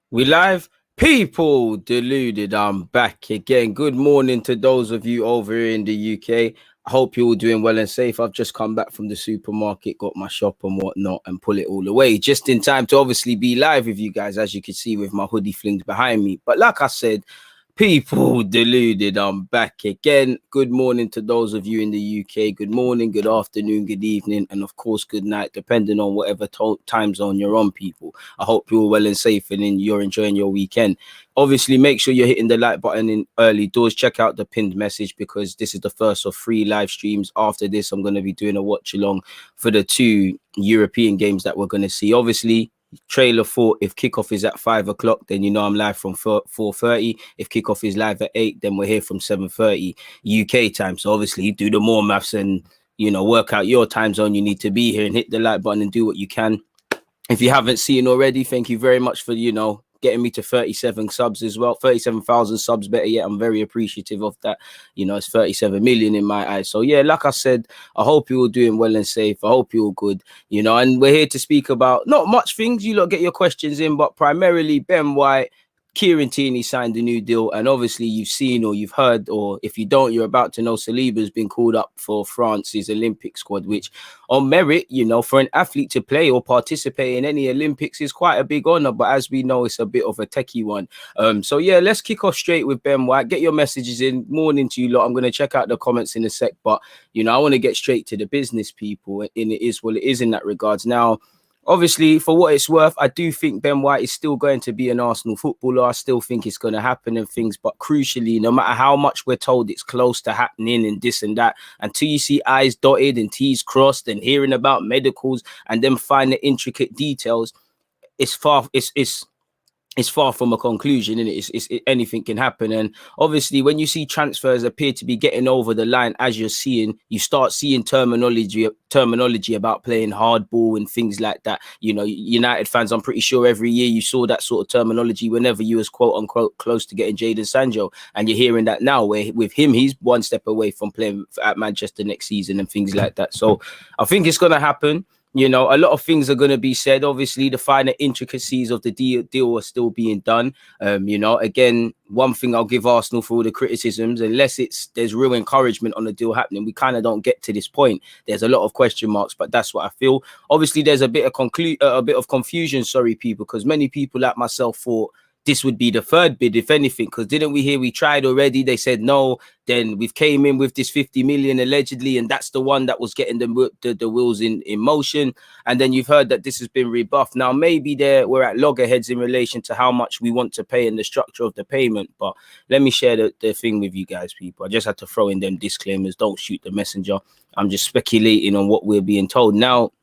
We live? People, deluded. I'm back again. Good morning to those of you over here in the UK. I hope you're all doing well and safe. I've just come back from the supermarket, got my shop and whatnot, and pull it all away. Just in time to obviously be live with you guys, as you can see with my hoodie flings behind me. But like I said, people, deluded. I'm back again. Good morning to those of you in the UK. Good morning, good afternoon, good evening, and of course, good night, depending on whatever time zone you're on, people. I hope you're well and safe and you're enjoying your weekend. Obviously, make sure you're hitting the like button in early doors. Check out the pinned message because this is the first of 3 live streams. After this, I'm going to be doing a watch along for the 2 European games that we're going to see. Obviously, trailer thought if kickoff is at 5 o'clock, then you know I'm live from 4:30. If kickoff is live at 8, then we're here from 7:30 UK time. So obviously do the more maths and work out your time zone. You need to be here and hit the like button and do what you can. If you haven't seen already, thank you very much for getting me to 37 subs as well, 37,000 subs, better yet. I'm very appreciative of that. It's 37 million in my eyes. So yeah, like I said, I hope you're all doing well and safe. I hope you're all good, and we're here to speak about not much things. You lot get your questions in, but primarily Ben White, Tierney signed a new deal, and obviously you've seen or you've heard, or if you don't, you're about to know Saliba's been called up for France's Olympic squad, which on merit, for an athlete to play or participate in any Olympics is quite a big honor, but as we know, it's a bit of a techie one. So yeah, let's kick off straight with Ben White. Get your messages in. Morning to you lot. I'm going to check out the comments in a sec, but I want to get straight to the business, people, and it is in that regards. Now, obviously, for what it's worth, I do think Ben White is still going to be an Arsenal footballer. I still think it's going to happen and things. But crucially, no matter how much we're told it's close to happening and this and that, until you see I's dotted and T's crossed and hearing about medicals and then find the intricate details, it's far from a conclusion, and anything can happen. And obviously, when you see transfers appear to be getting over the line, as you start seeing terminology about playing hardball and things like that. United fans, I'm pretty sure every year you saw that sort of terminology whenever you was quote unquote close to getting Jadon Sancho, and you're hearing that now. Where with him, he's one step away from playing at Manchester next season and things like that. So I think it's gonna happen. A lot of things are going to be said. Obviously, the finer intricacies of the deal are still being done. Again, one thing I'll give Arsenal for all the criticisms, unless there's real encouragement on the deal happening, we kind of don't get to this point. There's a lot of question marks, but that's what I feel. Obviously, there's a bit of confusion, people, because many people like myself thought this would be the third bid, if anything, because didn't we hear we tried already? They said no. Then we've came in with this 50 million allegedly, and that's the one that was getting the wheels in motion. And then you've heard that this has been rebuffed. Now, maybe we're at loggerheads in relation to how much we want to pay and the structure of the payment. But let me share the thing with you guys, people. I just had to throw in them disclaimers. Don't shoot the messenger. I'm just speculating on what we're being told. Now,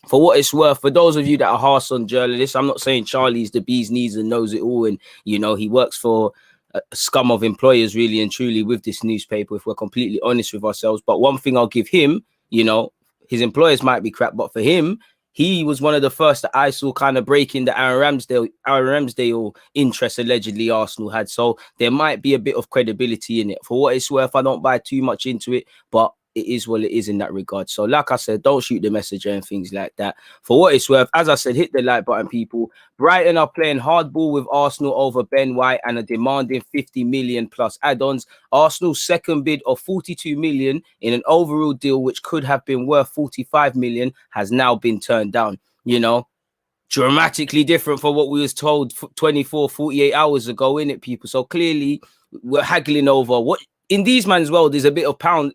for what it's worth, for those of you that are harsh on journalists, I'm not saying Charlie's the bee's knees and knows it all, and he works for a scum of employers, really and truly, with this newspaper, if we're completely honest with ourselves. But one thing I'll give him, his employers might be crap, but for him, he was one of the first that I saw kind of breaking the Aaron Ramsdale interest allegedly Arsenal had. So there might be a bit of credibility in it. For what it's worth, I don't buy too much into it, but it is what it is in that regard. So like I said, don't shoot the messenger and things like that. For what it's worth, as I said, hit the like button, people. Brighton are playing hardball with Arsenal over Ben White and are demanding 50 million plus add-ons. Arsenal's second bid of 42 million in an overall deal, which could have been worth 45 million, has now been turned down. Dramatically different from what we was told 24, 48 hours ago, innit, people? So clearly we're haggling over what in these man's world is a bit of pounds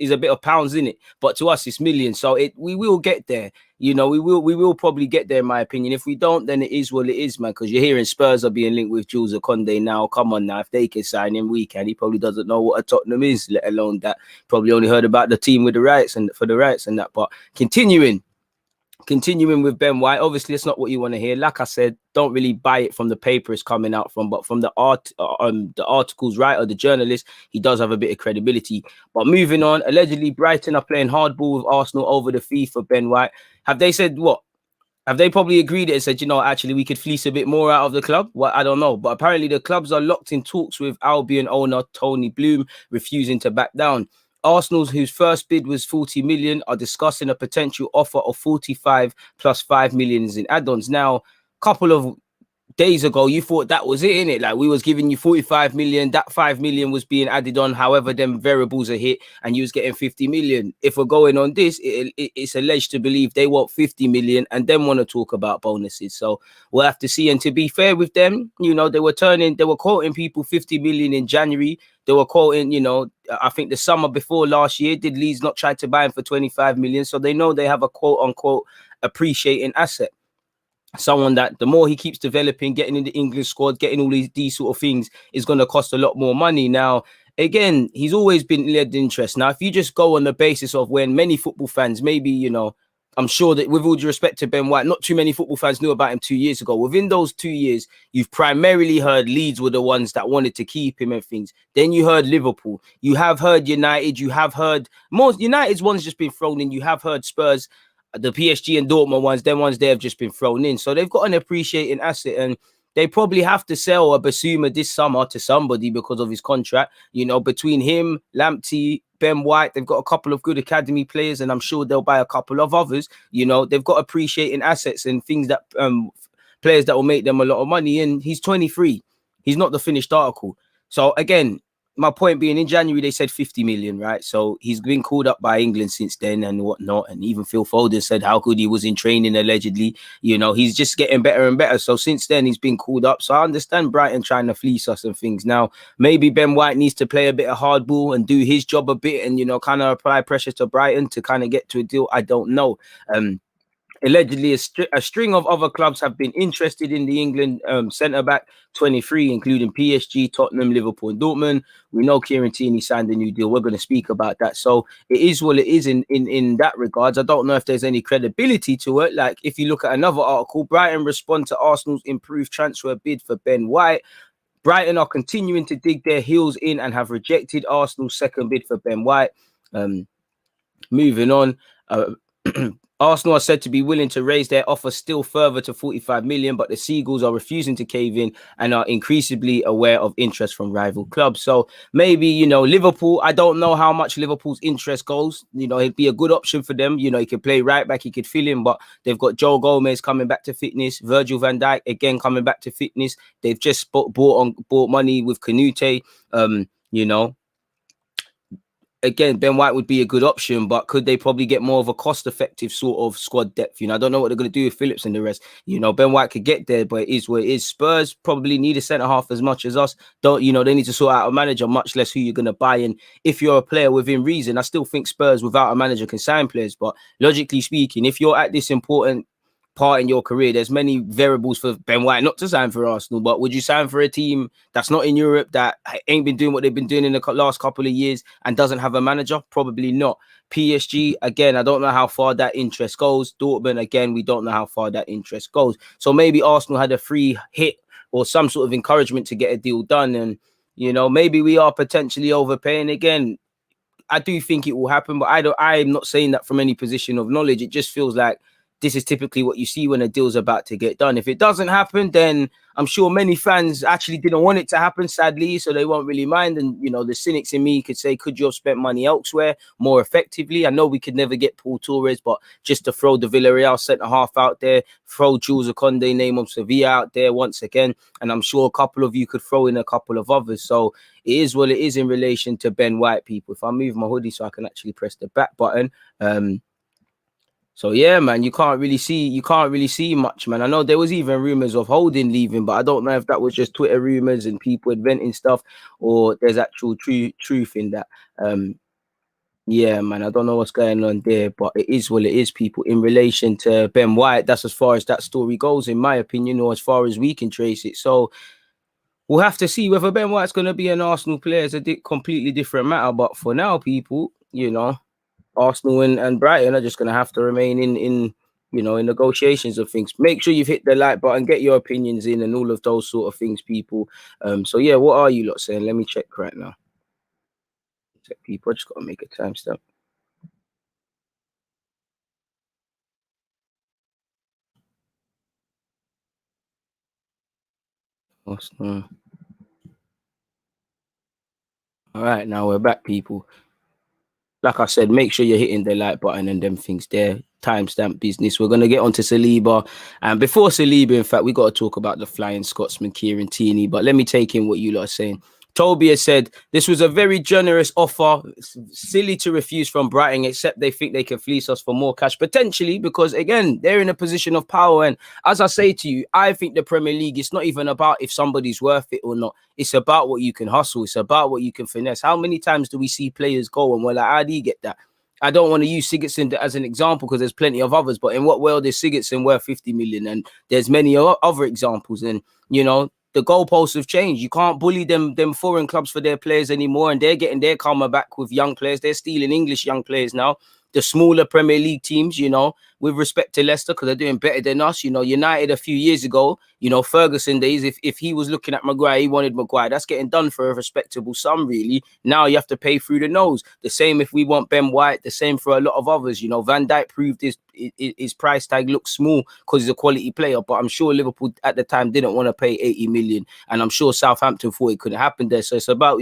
in it, but to us it's millions. So we will get there. We will probably get there, in my opinion. If we don't, then it is what it is, man. Because you're hearing Spurs are being linked with Jules Okonde now. Come on now, if they can sign him, we can. He probably doesn't know what a Tottenham is, let alone that. Probably only heard about the team with the rights and for the rights and that. But continuing with Ben White, obviously it's not what you want to hear. Like I said, don't really buy it from the paper it's coming out from, but from the article's writer, the journalist, he does have a bit of credibility. But moving on, allegedly Brighton are playing hardball with Arsenal over the fee for Ben White. Have they said what? Have they probably agreed and said, actually we could fleece a bit more out of the club? Well, I don't know. But apparently the clubs are locked in talks with Albion owner Tony Bloom, refusing to back down. Arsenal's, whose first bid was 40 million, are discussing a potential offer of 45 plus 5 million in add-ons. Now, couple of days ago, you thought that was it, innit? Like, we was giving you 45 million, that 5 million was being added on, however them variables are hit, and you was getting 50 million. If we're going on this, it's alleged to believe they want 50 million and then want to talk about bonuses. So we'll have to see. And to be fair with them, you know, they were quoting people 50 million in January. They were quoting, you know, I think the summer before last year, did Leeds not try to buy him for 25 million? So they know they have a quote unquote appreciating asset. Someone that the more he keeps developing, getting in the English squad, getting all these sort of things is going to cost a lot more money. Now, again, he's always been led interest. Now, if you just go on the basis of when many football fans, maybe, you know, I'm sure that with all due respect to Ben White, not too many football fans knew about him 2 years ago. Within those 2 years, you've primarily heard Leeds were the ones that wanted to keep him and things. Then you heard Liverpool. You have heard United. You have heard most United's one's just been thrown in. You have heard Spurs, the PSG and Dortmund ones, them ones they have just been thrown in. So they've got an appreciating asset, and they probably have to sell a Basuma this summer to somebody because of his contract. You know, between him, Lamptey, Ben White, they've got a couple of good academy players, and I'm sure they'll buy a couple of others. You know, they've got appreciating assets and things that players that will make them a lot of money. And he's 23. He's not the finished article. So again, my point being, in January they said 50 million, right? So he's been called up by England since then and whatnot. And even Phil Foden said how good he was in training, allegedly. You know, he's just getting better and better. So since then he's been called up. So I understand Brighton trying to fleece us and things. Now, maybe Ben White needs to play a bit of hardball and do his job a bit and, you know, kind of apply pressure to Brighton to kind of get to a deal. I don't know. Allegedly, a string of other clubs have been interested in the England centre-back, 23, including PSG, Tottenham, Liverpool and Dortmund. We know Kieran Tierney signed a new deal. We're going to speak about that. So it is what it is in that regards. I don't know if there's any credibility to it. Like, if you look at another article, Brighton respond to Arsenal's improved transfer bid for Ben White. Brighton are continuing to dig their heels in and have rejected Arsenal's second bid for Ben White. Moving on. Arsenal are said to be willing to raise their offer still further to 45 million, but the Seagulls are refusing to cave in and are increasingly aware of interest from rival clubs. So maybe, you know, Liverpool, I don't know how much Liverpool's interest goes. You know, it'd be a good option for them. You know, he could play right back, he could fill in, but they've got Joe Gomez coming back to fitness, Virgil van Dijk again coming back to fitness. They've just bought money with Canute, you know. Again, Ben White would be a good option, but could they probably get more of a cost-effective sort of squad depth? You know, I don't know what they're going to do with Phillips and the rest. You know, Ben White could get there, but it is what it is. Spurs probably need a centre-half as much as us. Don't, you know, they need to sort out a manager, much less who you're going to buy. And if you're a player within reason, I still think Spurs without a manager can sign players. But logically speaking, if you're at this important part in your career, there's many variables for Ben White not to sign for Arsenal. But would you sign for a team that's not in Europe, that ain't been doing what they've been doing in the last couple of years and doesn't have a manager? Probably not. PSG, again, I don't know how far that interest goes. Dortmund, again, we don't know how far that interest goes. So maybe Arsenal had a free hit or some sort of encouragement to get a deal done. And, you know, maybe we are potentially overpaying again. I do think it will happen, but I'm not saying that from any position of knowledge. It just feels like this is typically what you see when a deal's about to get done. If it doesn't happen, then I'm sure many fans actually didn't want it to happen, sadly, so they won't really mind. And, you know, the cynics in me could say, could you have spent money elsewhere more effectively? I know we could never get Paul Torres, but just to throw the Villarreal centre-half out there, throw Jules Okonde, name of Sevilla out there once again, and I'm sure a couple of you could throw in a couple of others. So it is what it is in relation to Ben White, people. If I move my hoodie so I can actually press the back button, so yeah, man, you can't really see much, man. I know there was even rumors of Holding leaving, but I don't know if that was just Twitter rumors and people inventing stuff, or there's actual truth in that. Yeah, man, I don't know what's going on there, but it is what it is, people. In relation to Ben White, that's as far as that story goes, in my opinion, or as far as we can trace it. So we'll have to see whether Ben White's going to be an Arsenal player. Is a completely different matter. But for now, people, you know, Arsenal and Brighton are just going to have to remain in you know, in negotiations of things. Make sure you've hit the like button, get your opinions in and all of those sort of things, people. So yeah, what are you lot saying? Let me check right now. Check, people. I just got to make a timestamp. Arsenal. All right, now we're back, people. Like I said, make sure you're hitting the like button and them things there. timestamp business. We're going to get onto Saliba. And before Saliba, in fact, we got to talk about the Flying Scotsman, KIERAN Tierney. But let me take in what you lot are saying. Toby has said, this was a very generous offer. It's silly to refuse from Brighton, except they think they can fleece us for more cash, potentially, because, again, they're in a position of power. And as I say to you, I think the Premier League, it's not even about if somebody's worth it or not. It's about what you can hustle. It's about what you can finesse. How many times do we see players go and we're like, how do you get that? I don't want to use Sigurdsson as an example because there's plenty of others, but in what world is Sigurdsson worth 50 million? And there's many other examples. And, you know, the goalposts have changed. You can't bully them foreign clubs for their players anymore, and they're getting their karma back with young players. They're stealing English young players now. The smaller Premier League teams, you know, with respect to Leicester, because they're doing better than us. You know, United a few years ago, you know, Ferguson days, if he was looking at Maguire, he wanted Maguire. That's getting done for a respectable sum, really. Now you have to pay through the nose. The same if we want Ben White, the same for a lot of others. You know, Van Dijk proved his price tag looks small because he's a quality player, but I'm sure Liverpool at the time didn't want to pay 80 million, and I'm sure Southampton thought it couldn't happen there. So it's about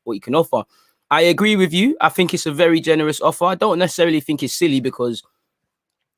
what you can offer. I agree with you. I think it's a very generous offer. I don't necessarily think it's silly because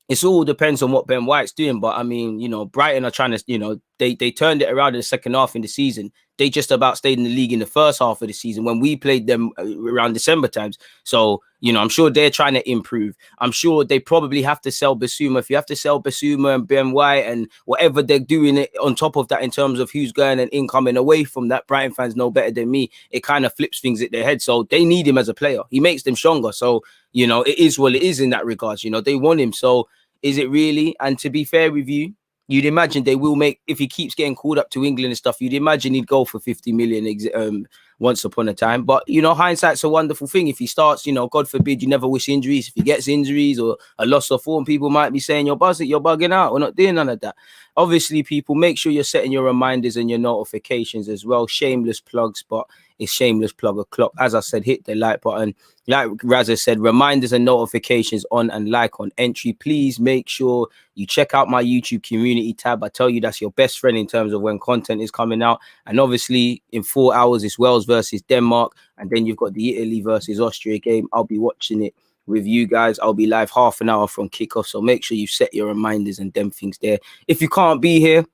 it's all depends on what Ben White's doing. But I mean, you know, Brighton are trying to, you know, they turned it around in the second half in the season. They just about stayed in the league in the first half of the season when we played them around December times. So, you know, I'm sure they're trying to improve. I'm sure they probably have to sell Basuma. If you have to sell Basuma and Ben White and whatever they're doing it on top of that in terms of who's going and incoming away from that, Brighton fans know better than me. It kind of flips things at their head. So they need him as a player. He makes them stronger. So, you know, it is what it is in that regards. You know, they want him. So is it really? And to be fair with you, you'd imagine they will make, if he keeps getting called up to England and stuff, you'd imagine he'd go for 50 million once upon a time. But, you know, hindsight's a wonderful thing. If he starts, you know, God forbid, you never wish injuries. If he gets injuries or a loss of form, people might be saying, you're bugging out. We're not doing none of that. Obviously, people, make sure you're setting your reminders and your notifications as well. Shameless plugs, but it's shameless plug o'clock. As I said, hit the like button. Like Raza said, reminders and notifications on and like on entry. Please make sure you check out my YouTube community tab. I tell you, that's your best friend in terms of when content is coming out. And obviously, in 4 hours, it's Wales versus Denmark. And then you've got the Italy versus Austria game. I'll be watching it with you guys. I'll be live half an hour from kickoff. So make sure you set your reminders and them things there. If you can't be here,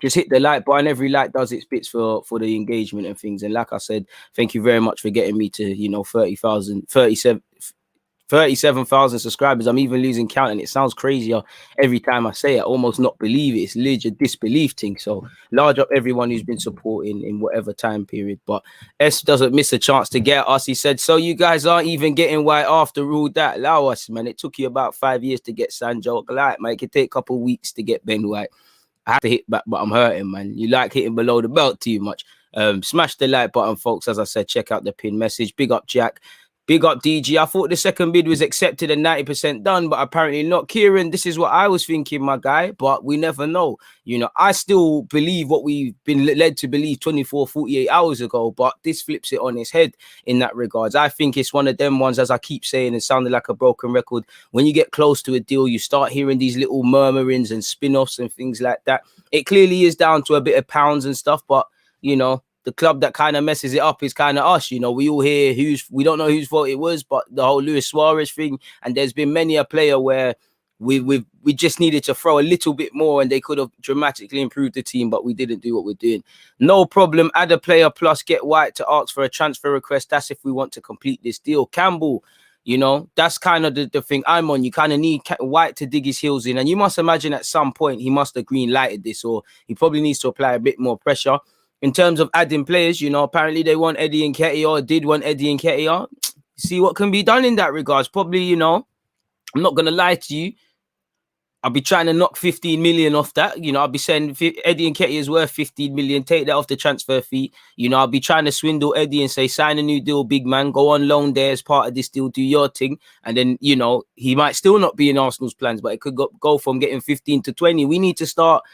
just hit the like button. Every like does its bits for the engagement and things. And like I said, thank you very much for getting me to, you know, 37,000 subscribers. I'm even losing count, and it sounds crazier every time I say it. I almost not believe it. It's legit disbelief thing. So large up everyone who's been supporting in whatever time period. But S doesn't miss a chance to get us. He said, so you guys aren't even getting White after all that. Allow us, man. It took you about 5 years to get Sanjo. Like, man, it could take a couple of weeks to get Ben White. I have to hit back, but I'm hurting, man. You like hitting below the belt too much. Smash the like button, folks. As I said, check out the pin message. Big up, Jack. Big up, DG. I thought the second bid was accepted and 90% done, but apparently not. KIERAN, this is what I was thinking, my guy, but we never know. You know, I still believe what we've been led to believe 24, 48 hours ago, but this flips it on its head in that regards. I think it's one of them ones, as I keep saying, it sounded like a broken record. When you get close to a deal, you start hearing these little murmurings and spin-offs and things like that. It clearly is down to a bit of pounds and stuff, but, you know, the club that kind of messes it up is kind of us. You know, we all hear we don't know whose fault it was, but the whole Luis Suarez thing, and there's been many a player where we just needed to throw a little bit more and they could have dramatically improved the team, but we didn't do what we're doing. No problem. Add a player plus get White to ask for a transfer request. That's if we want to complete this deal. Campbell, you know, that's kind of the thing I'm on. You kind of need White to dig his heels in, and you must imagine at some point he must have green lighted this, or he probably needs to apply a bit more pressure. In terms of adding players, you know, apparently they want Eddie Nketiah, or did want Eddie Nketiah. See what can be done in that regards. Probably, you know, I'm not going to lie to you. I'll be trying to knock 15 million off that. You know, I'll be saying Eddie Nketiah is worth 15 million. Take that off the transfer fee. You know, I'll be trying to swindle Eddie and say, sign a new deal, big man. Go on loan there as part of this deal. Do your thing. And then, you know, he might still not be in Arsenal's plans, but it could go from getting 15 to 20. We need to start.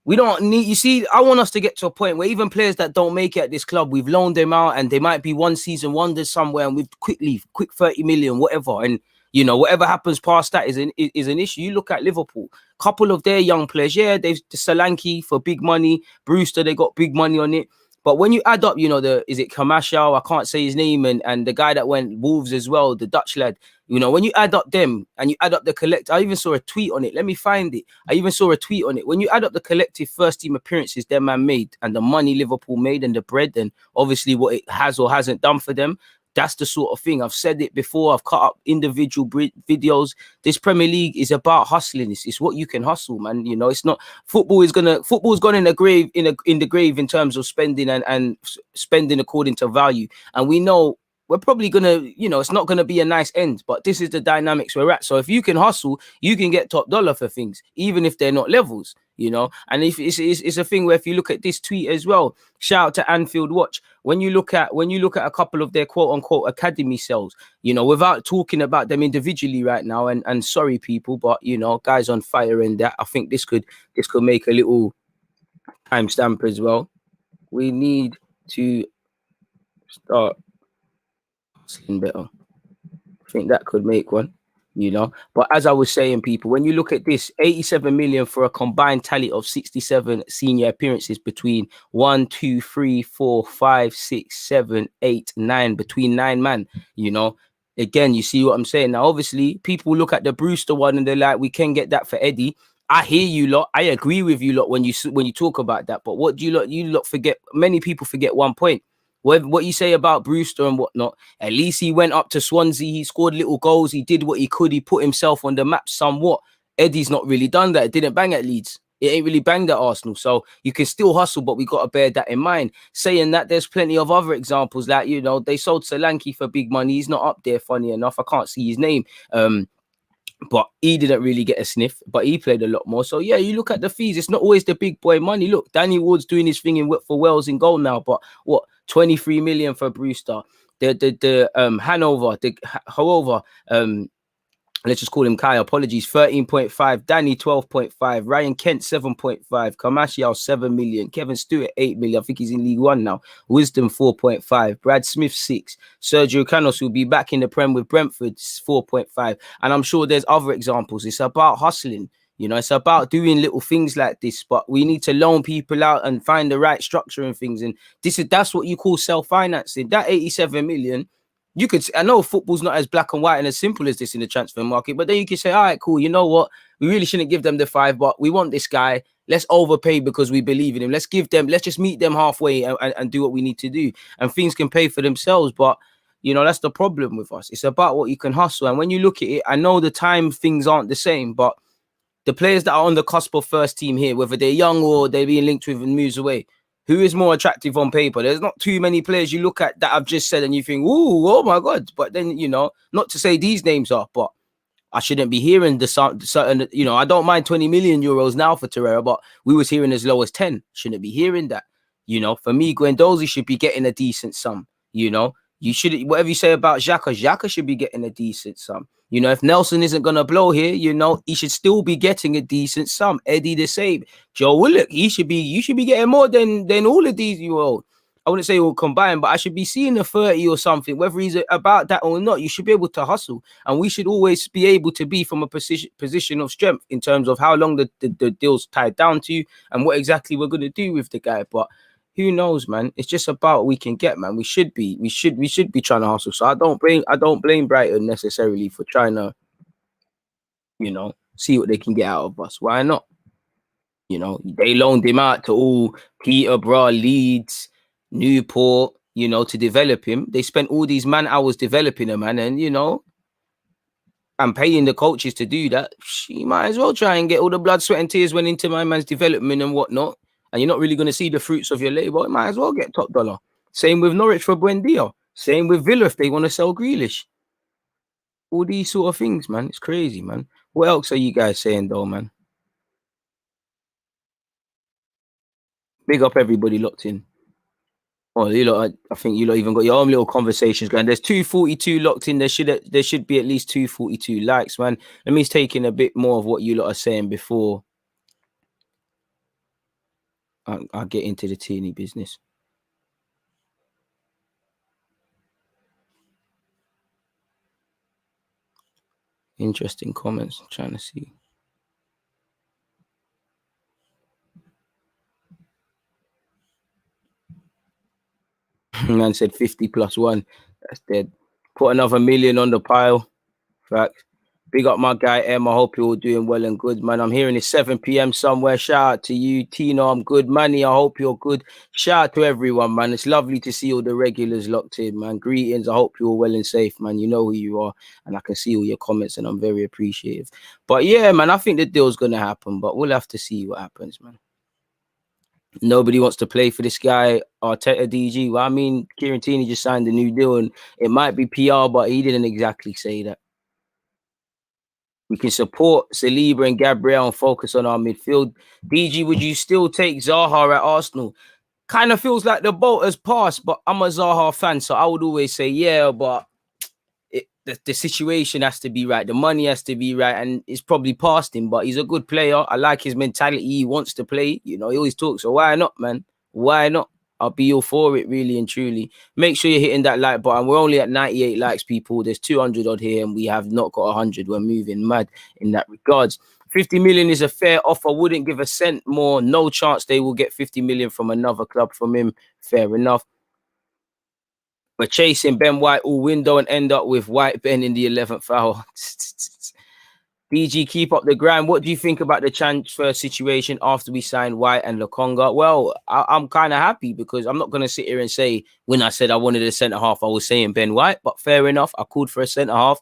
We don't need, you see, I want us to get to a point where even players that don't make it at this club, we've loaned them out and they might be one season wonders somewhere and we've quick 30 million, whatever. And, you know, whatever happens past that is an issue. You look at Liverpool, couple of their young players. Yeah, they've Solanke for big money. Brewster, they got big money on it. But when you add up, you know, is it Kamasha? I can't say his name, and the guy that went Wolves as well, the Dutch lad. You know, when you add up them and you add up the collective, I even saw a tweet on it. Let me find it. I even saw a tweet on it. When you add up the collective first team appearances their man made and the money Liverpool made and the bread and obviously what it has or hasn't done for them, that's the sort of thing. I've said it before. I've cut up individual videos. This Premier League is about hustling. It's what you can hustle, man. You know, it's not football's gone in the grave in the grave in terms of spending and spending according to value. And we know we're probably gonna, you know, it's not gonna be a nice end, but this is the dynamics we're at. So if you can hustle, you can get top dollar for things, even if they're not levels, you know. And if it's a thing where if you look at this tweet as well, shout out to Anfield Watch. When you look at a couple of their quote unquote academy cells, you know, without talking about them individually right now, and sorry people, but you know, guys on fire and that, I think this could make a little timestamp as well. We need to start hustling better. I think that could make one, you know. But as I was saying, people, when you look at this, 87 million for a combined tally of 67 senior appearances between 1, 2, 3, 4, 5, 6, 7, 8, 9, between 9 man, you know. Again, you see what I'm saying. Now, obviously, people look at the Brewster one and they're like, we can get that for Eddie. I hear you lot. I agree with you lot when you talk about that. But what do you lot forget? Many people forget one point. What you say about Brewster and whatnot, at least he went up to Swansea, he scored little goals, he did what he could, he put himself on the map somewhat. Eddie's not really done that. It didn't bang at Leeds. It ain't really banged at Arsenal. So you can still hustle, but we got to bear that in mind. Saying that, there's plenty of other examples that, you know, they sold Solanke for big money. He's not up there, funny enough. I can't see his name. But he didn't really get a sniff, but he played a lot more. So yeah, you look at the fees, it's not always the big boy money. Look, Danny Ward's doing his thing for Wales in goal now, but what, 23 million for Brewster. The Hanover, let's just call him Kai, apologies, 13.5, Danny 12.5, Ryan Kent 7.5, Kamashial 7 million, Kevin Stewart 8 million, I think he's in League One now, Wisdom 4.5, Brad Smith 6, Sergio Canos will be back in the Prem with Brentford 4.5, and I'm sure there's other examples. It's about hustling, you know, it's about doing little things like this, but we need to loan people out and find the right structure and things, and that's what you call self-financing. That 87 million, you could, I know football's not as black and white and as simple as this in the transfer market, but then you can say, all right, cool, you know what? We really shouldn't give them the 5, but we want this guy. Let's overpay because we believe in him. Let's just meet them halfway and do what we need to do. And things can pay for themselves. But, you know, that's the problem with us. It's about what you can hustle. And when you look at it, I know the time things aren't the same, but the players that are on the cusp of first team here, whether they're young or they're being linked with and moves away, who is more attractive on paper? There's not too many players you look at that I've just said and you think, ooh, oh my God. But then, you know, not to say these names are, but I shouldn't be hearing the certain, you know, I don't mind 20 million euros now for Torreira, but we was hearing as low as 10. Shouldn't be hearing that. You know, for me, Guendouzi should be getting a decent sum, you know. You should, whatever you say about Xhaka should be getting a decent sum. You know, if Nelson isn't going to blow here, you know, he should still be getting a decent sum. Eddie the same. Joe Willock, you should be getting more than all of these, you all. I wouldn't say all combined, but I should be seeing a 30 or something, whether he's about that or not. You should be able to hustle. And we should always be able to be from a position of strength in terms of how long the deal's tied down to and what exactly we're going to do with the guy. But who knows, man? It's just about what we can get, man. We should be trying to hustle. So I don't blame Brighton necessarily for trying to, you know, see what they can get out of us. Why not? You know, they loaned him out to all Peterborough, Leeds, Newport, you know, to develop him. They spent all these man hours developing him, man, and you know, and paying the coaches to do that. You might as well try and get all the blood, sweat, and tears went into my man's development and whatnot. And you're not really going to see the fruits of your labor. You might as well get top dollar. Same with Norwich for Buendia. Same with Villa if they want to sell Grealish. All these sort of things, man. It's crazy, man. What else are you guys saying, though, man? Big up everybody locked in. Oh, you lot, I think you lot even got your own little conversations going. There's 242 locked in. There should be at least 242 likes, man. Let me take in a bit more of what you lot are saying before I get into the Tierney business. Interesting comments. I'm trying to see. Man said 50 plus one. That's dead. Put another million on the pile. Facts. Big up my guy M. I hope you're all doing well and good, man. I'm hearing it's 7 p.m. somewhere. Shout out to you, Tino. I'm good. Manny, I hope you're good. Shout out to everyone, man. It's lovely to see all the regulars locked in, man. Greetings. I hope you're all well and safe, man. You know who you are, and I can see all your comments, and I'm very appreciative. But yeah, man, I think the deal's gonna happen, but we'll have to see what happens, man. Nobody wants to play for this guy, Arteta DG. Well, I mean, Kieran Tierney just signed a new deal, and it might be PR, but he didn't exactly say that. We can support Saliba and Gabriel and focus on our midfield. DG, would you still take Zaha at Arsenal? Kind of feels like the boat has passed, but I'm a Zaha fan, so I would always say yeah, but the situation has to be right. The money has to be right, and it's probably past him, but he's a good player. I like his mentality. He wants to play. You know, he always talks, so why not, man? Why not? I'll be all for it, really and truly. Make sure you're hitting that like button. We're only at 98 likes, people. There's 200 odd here, and we have not got 100. We're moving mad in that regards. 50 million is a fair offer. Wouldn't give a cent more. No chance they will get 50 million from another club from him. Fair enough. We're chasing Ben White all window and end up with White Ben in the 11th hour. DG, keep up the grind. What do you think about the transfer situation after we signed White and LOKONGA? Well, I'm kind of happy because I'm not going to sit here and say when I said I wanted a centre half, I was saying Ben White, but fair enough. I called for a centre half.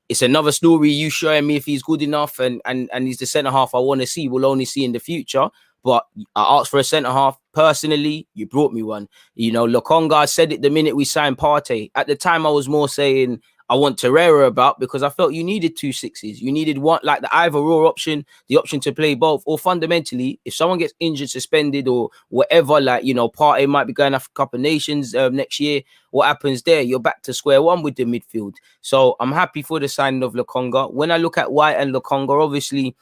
It's another story you showing me if he's good enough and he's the centre half I want to see. We'll only see in the future. But I asked for a centre half. Personally, you brought me one. You know, LOKONGA said it the minute we signed Partey. At the time, I was more saying I want Torreira about because I felt you needed 2 6s. You needed one, like the either or option, the option to play both. Or fundamentally, if someone gets injured, suspended, or whatever, like, you know, Partey might be going off a couple of nations next year. What happens there? You're back to square one with the midfield. So I'm happy for the signing of LOKONGA. When I look at White and LOKONGA, obviously,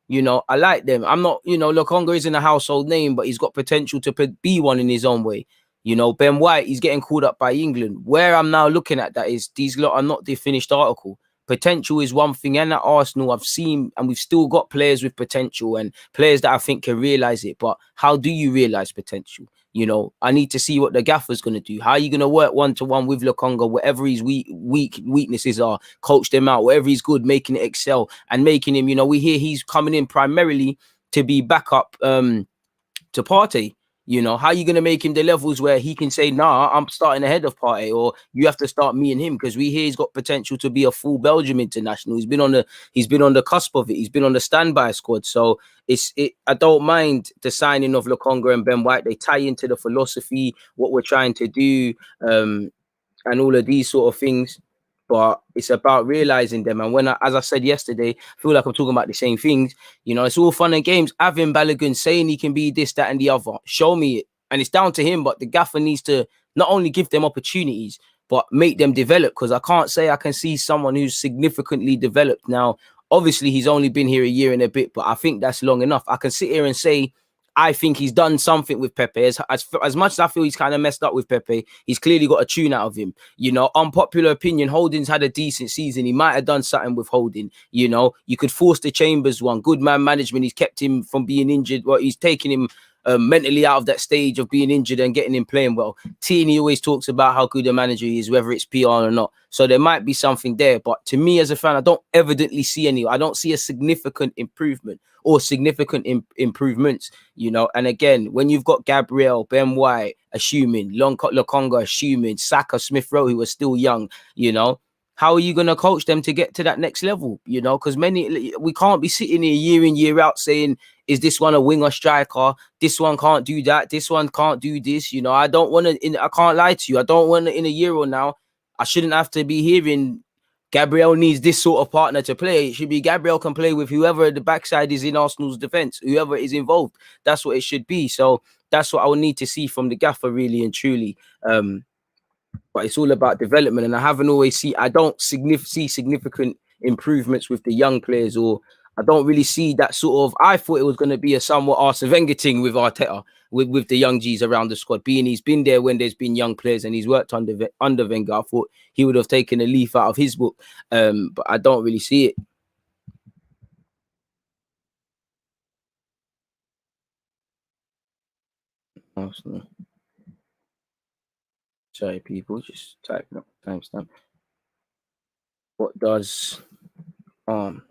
you know, I like them. I'm not, you know, LOKONGA isn't a household name, but he's got potential to be one in his own way. You know, Ben White, he's getting called up by England. Where I'm now looking at that is these lot are not the finished article. Potential is one thing. And at Arsenal, I've seen, and we've still got players with potential and players that I think can realize it. But how do you realize potential? You know, I need to see what the gaffer's going to do. How are you going to work one-to-one with LOKONGA, whatever his weaknesses are, coach them out, whatever he's good, making it excel and making him, you know, we hear he's coming in primarily to be backup to Partey. You know, how are you going to make him the levels where he can say, nah, I'm starting ahead of Partey, or you have to start me and him? Because we hear he's got potential to be a full Belgium international. He's been on the cusp of it. He's been on the standby squad. So I don't mind the signing of LOKONGA and Ben White. They tie into the philosophy, what we're trying to do, and all of these sort of things. But it's about realizing them. And as I said yesterday, I feel like I'm talking about the same things. You know, it's all fun and games. Having Balogun saying he can be this, that, and the other. Show me it. And it's down to him. But the gaffer needs to not only give them opportunities, but make them develop. Because I can't say I can see someone who's significantly developed now. Obviously, he's only been here a year and a bit, but I think that's long enough. I can sit here and say, I think he's done something with Pepe. As much as I feel he's kind of messed up with Pepe, he's clearly got a tune out of him. You know, unpopular opinion, Holding's had a decent season. He might have done something with Holding. You know, you could force the Chambers one. Good man management. He's kept him from being injured. Well, he's taken him mentally out of that stage of being injured and getting him playing well. Tierney always talks about how good a manager he is, whether it's PR or not. So there might be something there. But to me as a fan, I don't evidently see any. I don't see a significant improvement or significant improvements, you know. And again, when you've got Gabriel, Ben White, assuming, LOKONGA, assuming, Saka, Smith Rowe, who are still young, you know, how are you going to coach them to get to that next level? You know, because we can't be sitting here year in, year out saying, is this one a winger striker? This one can't do that. This one can't do this. You know, I don't want to, I can't lie to you. I don't want to, in a year or now, I shouldn't have to be hearing Gabriel needs this sort of partner to play. It should be Gabriel can play with whoever the backside is in Arsenal's defense, whoever is involved. That's what it should be. So that's what I would need to see from the gaffer, really and truly. But it's all about development, and I don't see significant improvements with the young players, or I don't really see that sort of. I thought it was going to be a somewhat Arsene Wenger thing with Arteta, with the young G's around the squad. Being he's been there when there's been young players, and he's worked under Wenger. I thought he would have taken a leaf out of his book, but I don't really see it. Arsenal. Sorry, people, just typing up timestamp. What does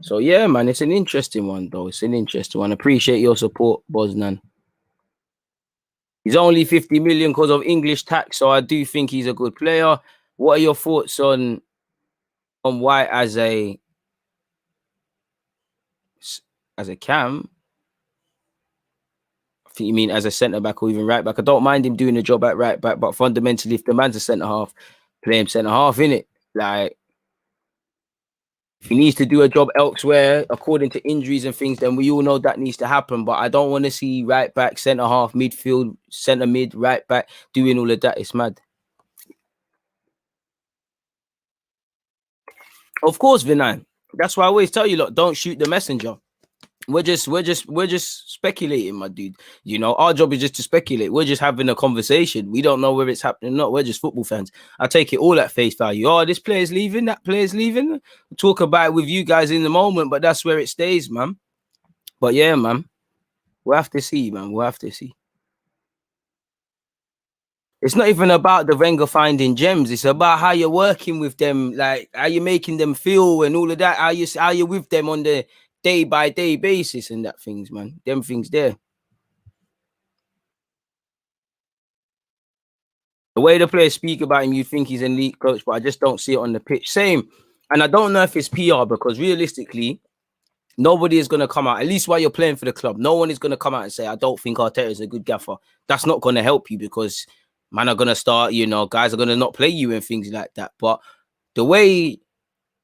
so yeah, man, it's an interesting one though. It's an interesting one. Appreciate your support, Bosnan. He's only 50 million because of English tax, so I do think he's a good player. What are your thoughts on White as a cam? I think you mean as a centre back or even right back. I don't mind him doing a job at right back, but fundamentally, if the man's a centre half, play him centre half, innit? Like, if he needs to do a job elsewhere, according to injuries and things, then we all know that needs to happen. But I don't want to see right back, centre half, midfield, centre mid, right back doing all of that. It's mad. Of course, Vinay. That's why I always tell you, look, don't shoot the messenger. We're just speculating, my dude. You know, our job is just to speculate. We're just having a conversation. We don't know whether it's happening or not. We're just football fans. I take it all at face value. Oh, this player's leaving, that player's leaving. We'll talk about it with you guys in the moment, but that's where it stays, man. But yeah, man, we'll have to see, man. We'll have to see. It's not even about the Wenger finding gems. It's about how you're working with them, like how you're making them feel and all of that. How you're with them on the day by day basis and that things, man. Them things there. The way the players speak about him, you think he's an elite coach, but I just don't see it on the pitch. Same. And I don't know if it's PR because realistically, nobody is going to come out, at least while you're playing for the club, no one is going to come out and say, I don't think Arteta is a good gaffer. That's not going to help you because man are going to start, you know, guys are going to not play you and things like that. But the way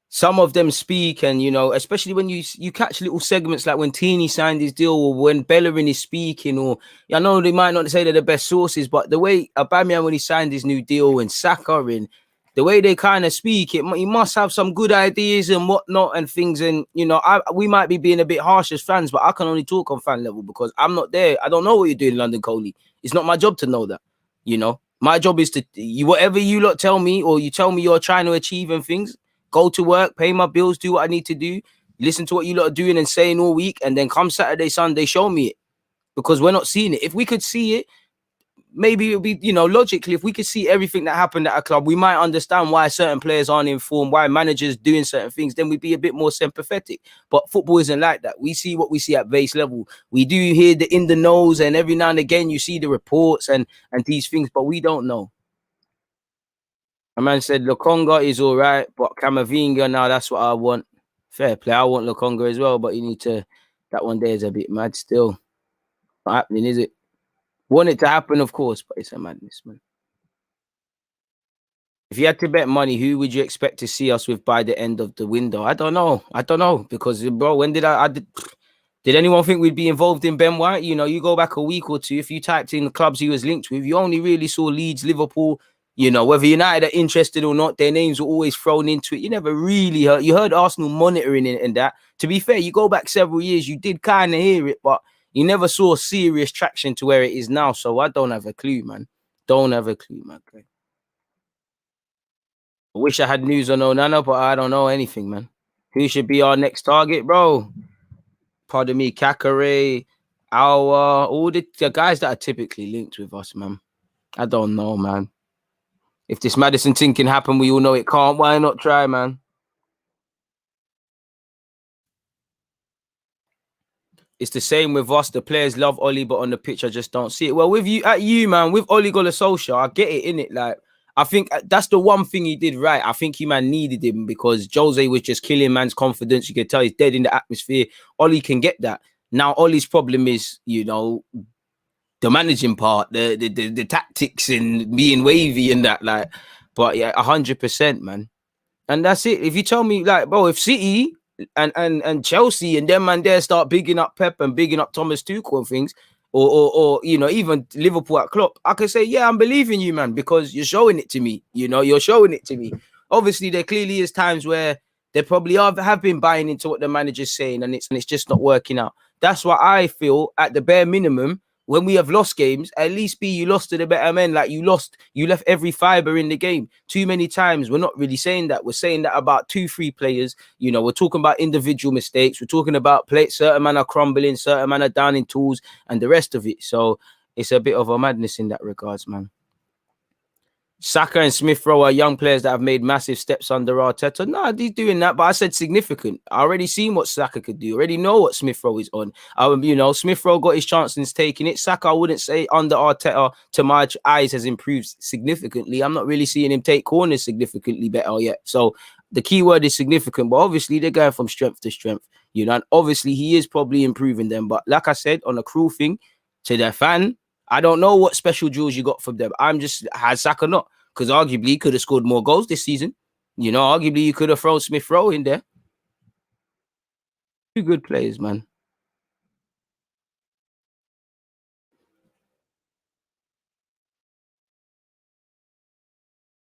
some of them speak, and you know, especially when you catch little segments like when Tierney signed his deal or when Bellerin is speaking, or I know they might not say they're the best sources, but the way Aubameyang when he signed his new deal and Saka and the way they kind of speak, he must have some good ideas and whatnot and things. And you know, we might be being a bit harsh as fans, but I can only talk on fan level because I'm not there. I don't know what you're doing in London, Coley. It's not my job to know that. You know, my job is to whatever you lot tell me or you tell me you're trying to achieve and things. Go to work, pay my bills, do what I need to do, listen to what you lot are doing and saying all week, and then come Saturday, Sunday, show me it. Because we're not seeing it. If we could see it, maybe it would be, you know, logically, if we could see everything that happened at a club, we might understand why certain players aren't informed, why managers doing certain things, then we'd be a bit more sympathetic. But football isn't like that. We see what we see at base level. We do hear the in the nose, and every now and again you see the reports and these things, but we don't know. A man said Lokonga is all right, but Camavinga, now that's what I want. Fair play. I want Lokonga as well, but you need to. That one there is a bit mad still. Not happening, is it? Want it to happen, of course, but it's a madness, man. If you had to bet money, who would you expect to see us with by the end of the window? I don't know. Because, bro, when did did anyone think we'd be involved in Ben White? You know, you go back a week or two, if you typed in the clubs he was linked with, you only really saw Leeds, Liverpool. You know, whether United are interested or not, their names were always thrown into it. You never really heard. You heard Arsenal monitoring it and that. To be fair, you go back several years, you did kind of hear it, but you never saw serious traction to where it is now. So I don't have a clue, man. Don't have a clue, man. I wish I had news on Onana, but I don't know anything, man. Who should be our next target, bro? Pardon me, Kakare, all the guys that are typically linked with us, man. I don't know, man. If this Madison thing can happen, we all know it can't. Why not try, man? It's the same with us. The players love Oli, but on the pitch, I just don't see it. Well, with you, man, with Oli Solskjaer, I get it, innit? Like, I think that's the one thing he did right. I think he, man, needed him because Jose was just killing man's confidence. You can tell he's dead in the atmosphere. Oli can get that. Now, Oli's problem is, you know, the managing part, the tactics and being wavy and that, like, but yeah, 100%, man. And that's it. If you tell me, like, bro, if City and Chelsea and them man there start bigging up Pep and bigging up Thomas Tuchel and things, or you know, even Liverpool at Klopp, I can say, yeah, I'm believing you, man, because you're showing it to me. You know, you're showing it to me. Obviously, there clearly is times where they probably have been buying into what the manager's saying, and it's just not working out. That's why I feel, at the bare minimum, when we have lost games, at least you lost to the better men. Like you left every fiber in the game too many times. We're not really saying that. We're saying that about 2-3 players. You know, we're talking about individual mistakes. We're talking about certain men are crumbling, certain men are down in tools, and the rest of it. So it's a bit of a madness in that regards, man. Saka and Smith Rowe are young players that have made massive steps under Arteta. No, he's doing that, but I said significant. I already seen what Saka could do. Already know what Smith Rowe is on. Smith Rowe got his chance and is taking it. Saka, I wouldn't say under Arteta, to my eyes, has improved significantly. I'm not really seeing him take corners significantly better yet. So the key word is significant, but obviously they're going from strength to strength. And obviously he is probably improving them. But like I said, on a cruel thing to their fan, I don't know what special jewels you got from them. Has Saka not? Because arguably he could have scored more goals this season. Arguably you could have thrown Smith Rowe in there. Two good players, man.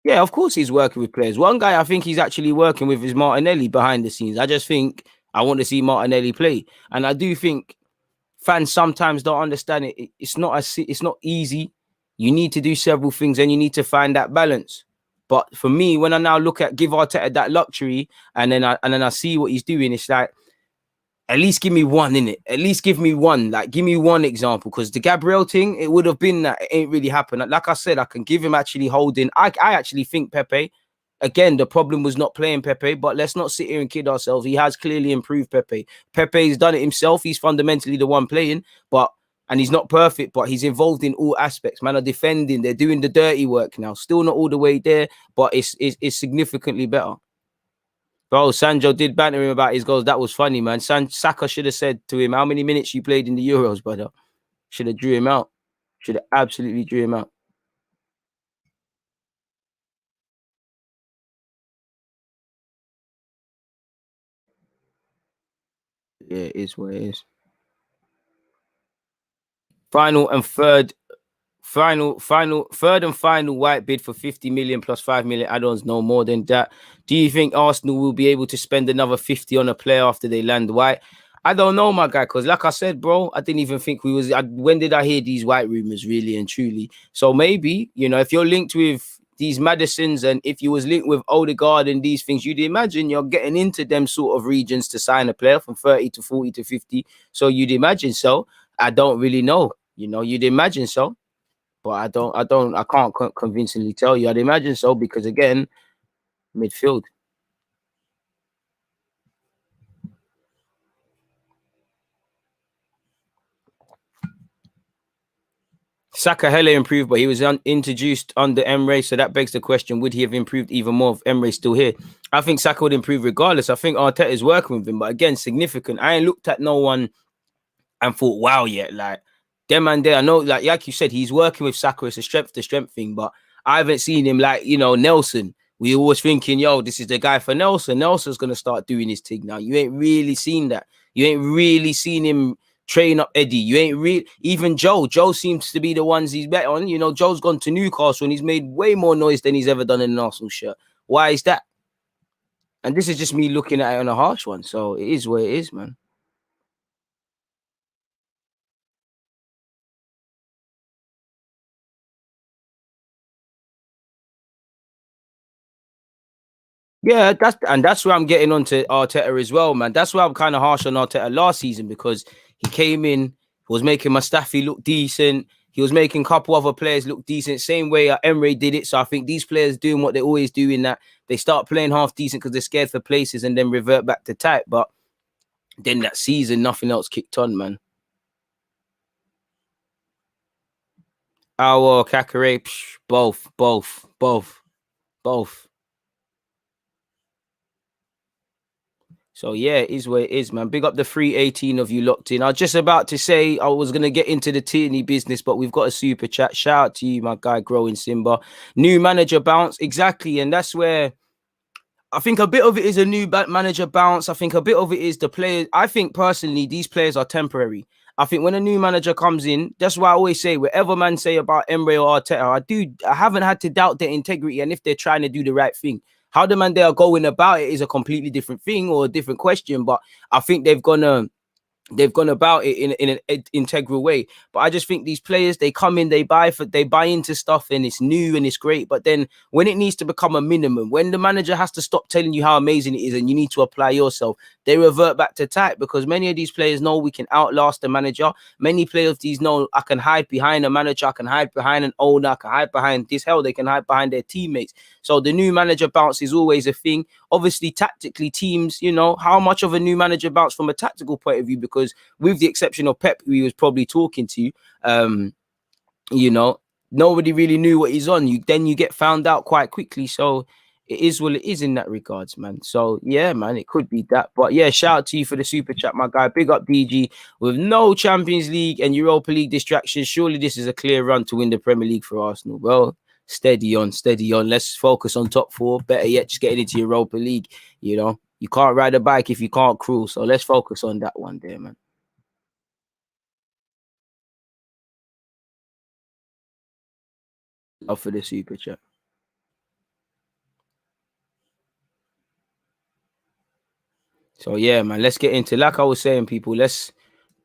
Yeah, of course he's working with players. One guy I think he's actually working with is Martinelli behind the scenes. I just think I want to see Martinelli play. And I do think fans sometimes don't understand it. It's not easy. You need to do several things and you need to find that balance. But for me, when I now give Arteta that luxury and then I see what he's doing, it's like, at least give me one in it. At least give me one. Like, give me one example. Because the Gabriel thing, it would have been that it ain't really happened. Like I said, I can give him actually holding. I actually think Pepe, again, the problem was not playing Pepe, but let's not sit here and kid ourselves. He has clearly improved Pepe. Pepe's done it himself. He's fundamentally the one playing, and he's not perfect, but he's involved in all aspects. Man are defending. They're doing the dirty work now. Still not all the way there, but it's significantly better. Bro, Sancho did banter him about his goals. That was funny, man. Saka should have said to him, how many minutes you played in the Euros, brother? Should have drew him out. Should have absolutely drew him out. Yeah, it is what it is. Third and final white bid for 50 million plus 5 million add-ons, no more than that. Do you think Arsenal will be able to spend another 50 on a player after they land white? I don't know, my guy, because like I said, bro, I didn't even think when did I hear these white rumors, really and truly? So maybe, if you're linked with these Madisons and if you was linked with Odegaard and these things, you'd imagine you're getting into them sort of regions to sign a player from 30 to 40 to 50. So you'd imagine so. I don't really know. You'd imagine so. But I can't convincingly tell you. I'd imagine so because, again, midfield. Saka hella improved, but he was introduced under Emre, so that begs the question, would he have improved even more if Emre's still here? I think Saka would improve regardless. I think Arteta is working with him, but again, significant. I ain't looked at no one and thought, wow, yet. Like, them and there, I know, like you said, he's working with Saka. It's a strength to strength thing, but I haven't seen him like, Nelson. We always thinking, yo, this is the guy for Nelson. Nelson's going to start doing his thing now. You ain't really seen that. You ain't really seen him train up Eddie. You ain't really, even Joe. Joe seems to be the ones he's bet on. Joe's gone to Newcastle and he's made way more noise than he's ever done in an Arsenal shirt. Why is that? And this is just me looking at it on a harsh one. So it is what it is, man. Yeah, that's where I'm getting onto Arteta as well, man. That's why I'm kind of harsh on Arteta last season because he came in, was making Mustafi look decent. He was making a couple other players look decent, same way Emre did it. So I think these players doing what they always do in that they start playing half decent because they're scared for places and then revert back to type. But then that season, nothing else kicked on, man. Our Kakare, both. So yeah, it is what it is, man. Big up the 318 of you locked in. I was just about to say I was gonna get into the Tierney business, but we've got a super chat. Shout out to you, my guy, Growing Simba. New manager bounce, exactly, and that's where I think a bit of it is a new manager bounce. I think a bit of it is the players. I think personally, these players are temporary. I think when a new manager comes in, that's why I always say, whatever man say about Emre or Arteta, I haven't had to doubt their integrity and if they're trying to do the right thing. How the man they are going about it is a completely different thing or a different question. But I think they've gone they've gone about it in an integral way. But I just think these players, they come in, they buy into stuff, and it's new and it's great. But then when it needs to become a minimum, when the manager has to stop telling you how amazing it is and you need to apply yourself, they revert back to type, because many of these players know we can outlast the manager. Many players these know I can hide behind a manager, I can hide behind an owner, I can hide behind this. Hell, they can hide behind their teammates. So the new manager bounce is always a thing. Obviously, tactically, teams, how much of a new manager bounce from a tactical point of view, because with the exception of Pep, who he was probably talking to, nobody really knew what he's on. You get found out quite quickly. So it is what it is in that regards, man. So yeah, man, it could be that. But yeah, shout out to you for the super chat, my guy. Big up DG. With no Champions League and Europa League distractions, surely this is a clear run to win the Premier League for Arsenal. Well, steady on. Let's focus on top four. Better yet, just getting into Europa League. You can't ride a bike if you can't cruise. So let's focus on that one there, man. Up for the super chat. So yeah, man, let's get into, like I was saying, people, let's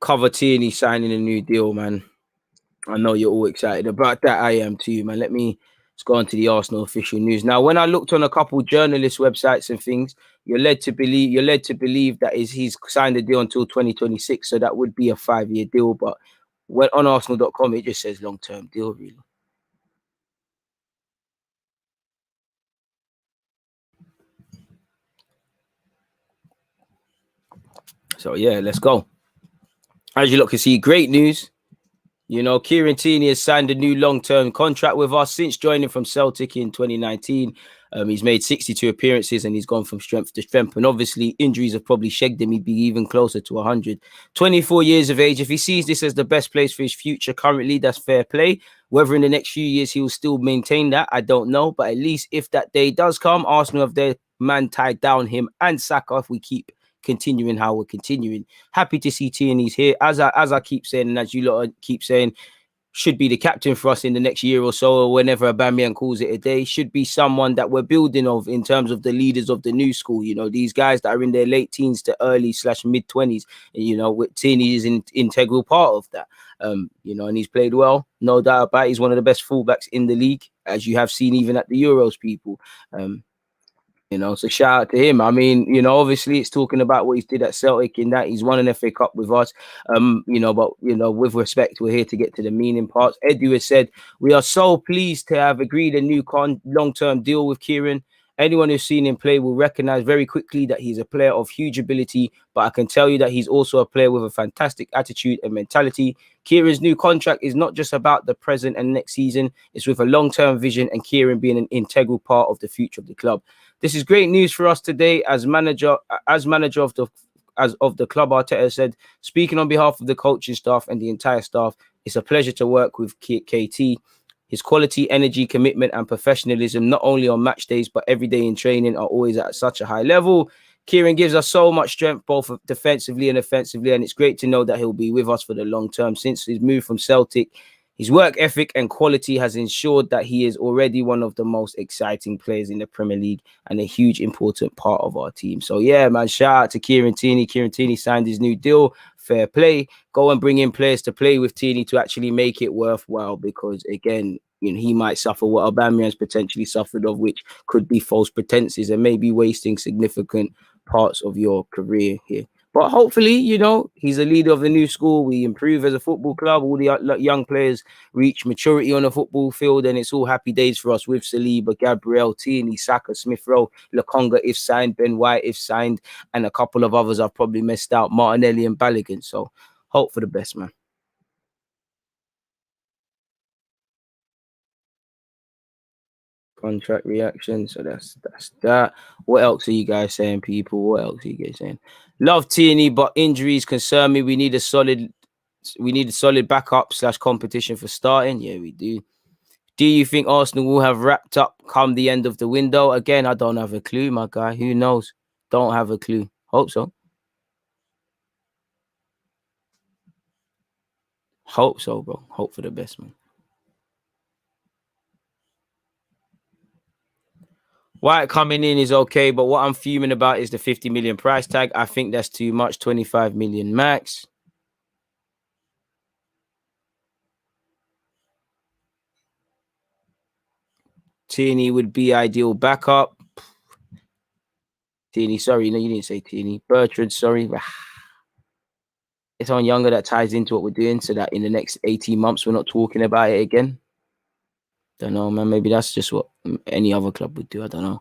cover Tierney signing a new deal, man. I know you're all excited about that. I am too, man. Let's go on to the Arsenal official news. Now, when I looked on a couple journalist websites and things, you're led to believe that he's signed a deal until 2026. So that would be a 5-year deal. But when on Arsenal.com, it just says long-term deal, really. So yeah, let's go. As you look can see, great news. KIERAN Tierney has signed a new long-term contract with us since joining from Celtic in 2019. He's made 62 appearances and he's gone from strength to strength. And obviously, injuries have probably shagged him. He'd be even closer to 100. 24 years of age. If he sees this as the best place for his future currently, that's fair play. Whether in the next few years he will still maintain that, I don't know. But at least if that day does come, Arsenal have their man tied down, him and Saka, if we keep continuing how we're continuing. Happy to see Tierney's here. As I keep saying, and as you lot keep saying, should be the captain for us in the next year or so, or whenever Aubameyang calls it a day. Should be someone that we're building of in terms of the leaders of the new school. These guys that are in their late teens to early/mid 20s. With Tierney is an integral part of that. And he's played well, no doubt about it. He's one of the best fullbacks in the league, as you have seen even at the Euros, people. So shout out to him. I mean, obviously it's talking about what he did at Celtic in that he's won an FA Cup with us. But with respect, we're here to get to the meaning parts. Edu has said, we are so pleased to have agreed a new long-term deal with KIERAN. Anyone who's seen him play will recognize very quickly that he's a player of huge ability, but I can tell you that he's also a player with a fantastic attitude and mentality. KIERAN's new contract is not just about the present and next season. It's with a long-term vision and KIERAN being an integral part of the future of the club. This is great news for us today as manager of the club. Arteta said, speaking on behalf of the coaching staff and the entire staff, it's a pleasure to work with KT. His quality, energy, commitment, and professionalism, not only on match days, but every day in training, are always at such a high level. KIERAN gives us so much strength, both defensively and offensively, and it's great to know that he'll be with us for the long term. Since his move from Celtic, his work ethic and quality has ensured that he is already one of the most exciting players in the Premier League and a huge important part of our team. So yeah, man, shout out to KIERAN Tierney. KIERAN Tierney signed his new deal. Fair play. Go and bring in players to play with Tierney to actually make it worthwhile, because again, he might suffer what Aubameyang's potentially suffered of, which could be false pretenses and maybe wasting significant parts of your career here. But hopefully, he's a leader of the new school. We improve as a football club. All the young players reach maturity on a football field, and it's all happy days for us with Saliba, Gabriel, Tierney, Saka, Smith Rowe, LOKONGA if signed, Ben White if signed, and a couple of others I've probably missed out, Martinelli and Balogun. So hope for the best, man. Contract reaction. So that's that. What else are you guys saying, people? What else are you guys saying? Love Tierney, but injuries concern me. We need a solid backup/competition for starting. Yeah, we do. Do you think Arsenal will have wrapped up come the end of the window? Again, I don't have a clue, my guy. Who knows? Don't have a clue. Hope so. Hope so, bro. Hope for the best, man. White coming in is okay, but what I'm fuming about is the 50 million price tag. I think that's too much. 25 million max. Tierney would be ideal backup. Tierney, sorry, no, you didn't say Tierney. Bertrand, sorry. It's on younger that ties into what we're doing so that in the next 18 months, we're not talking about it again. Don't know, man. Maybe that's just what any other club would do. I don't know.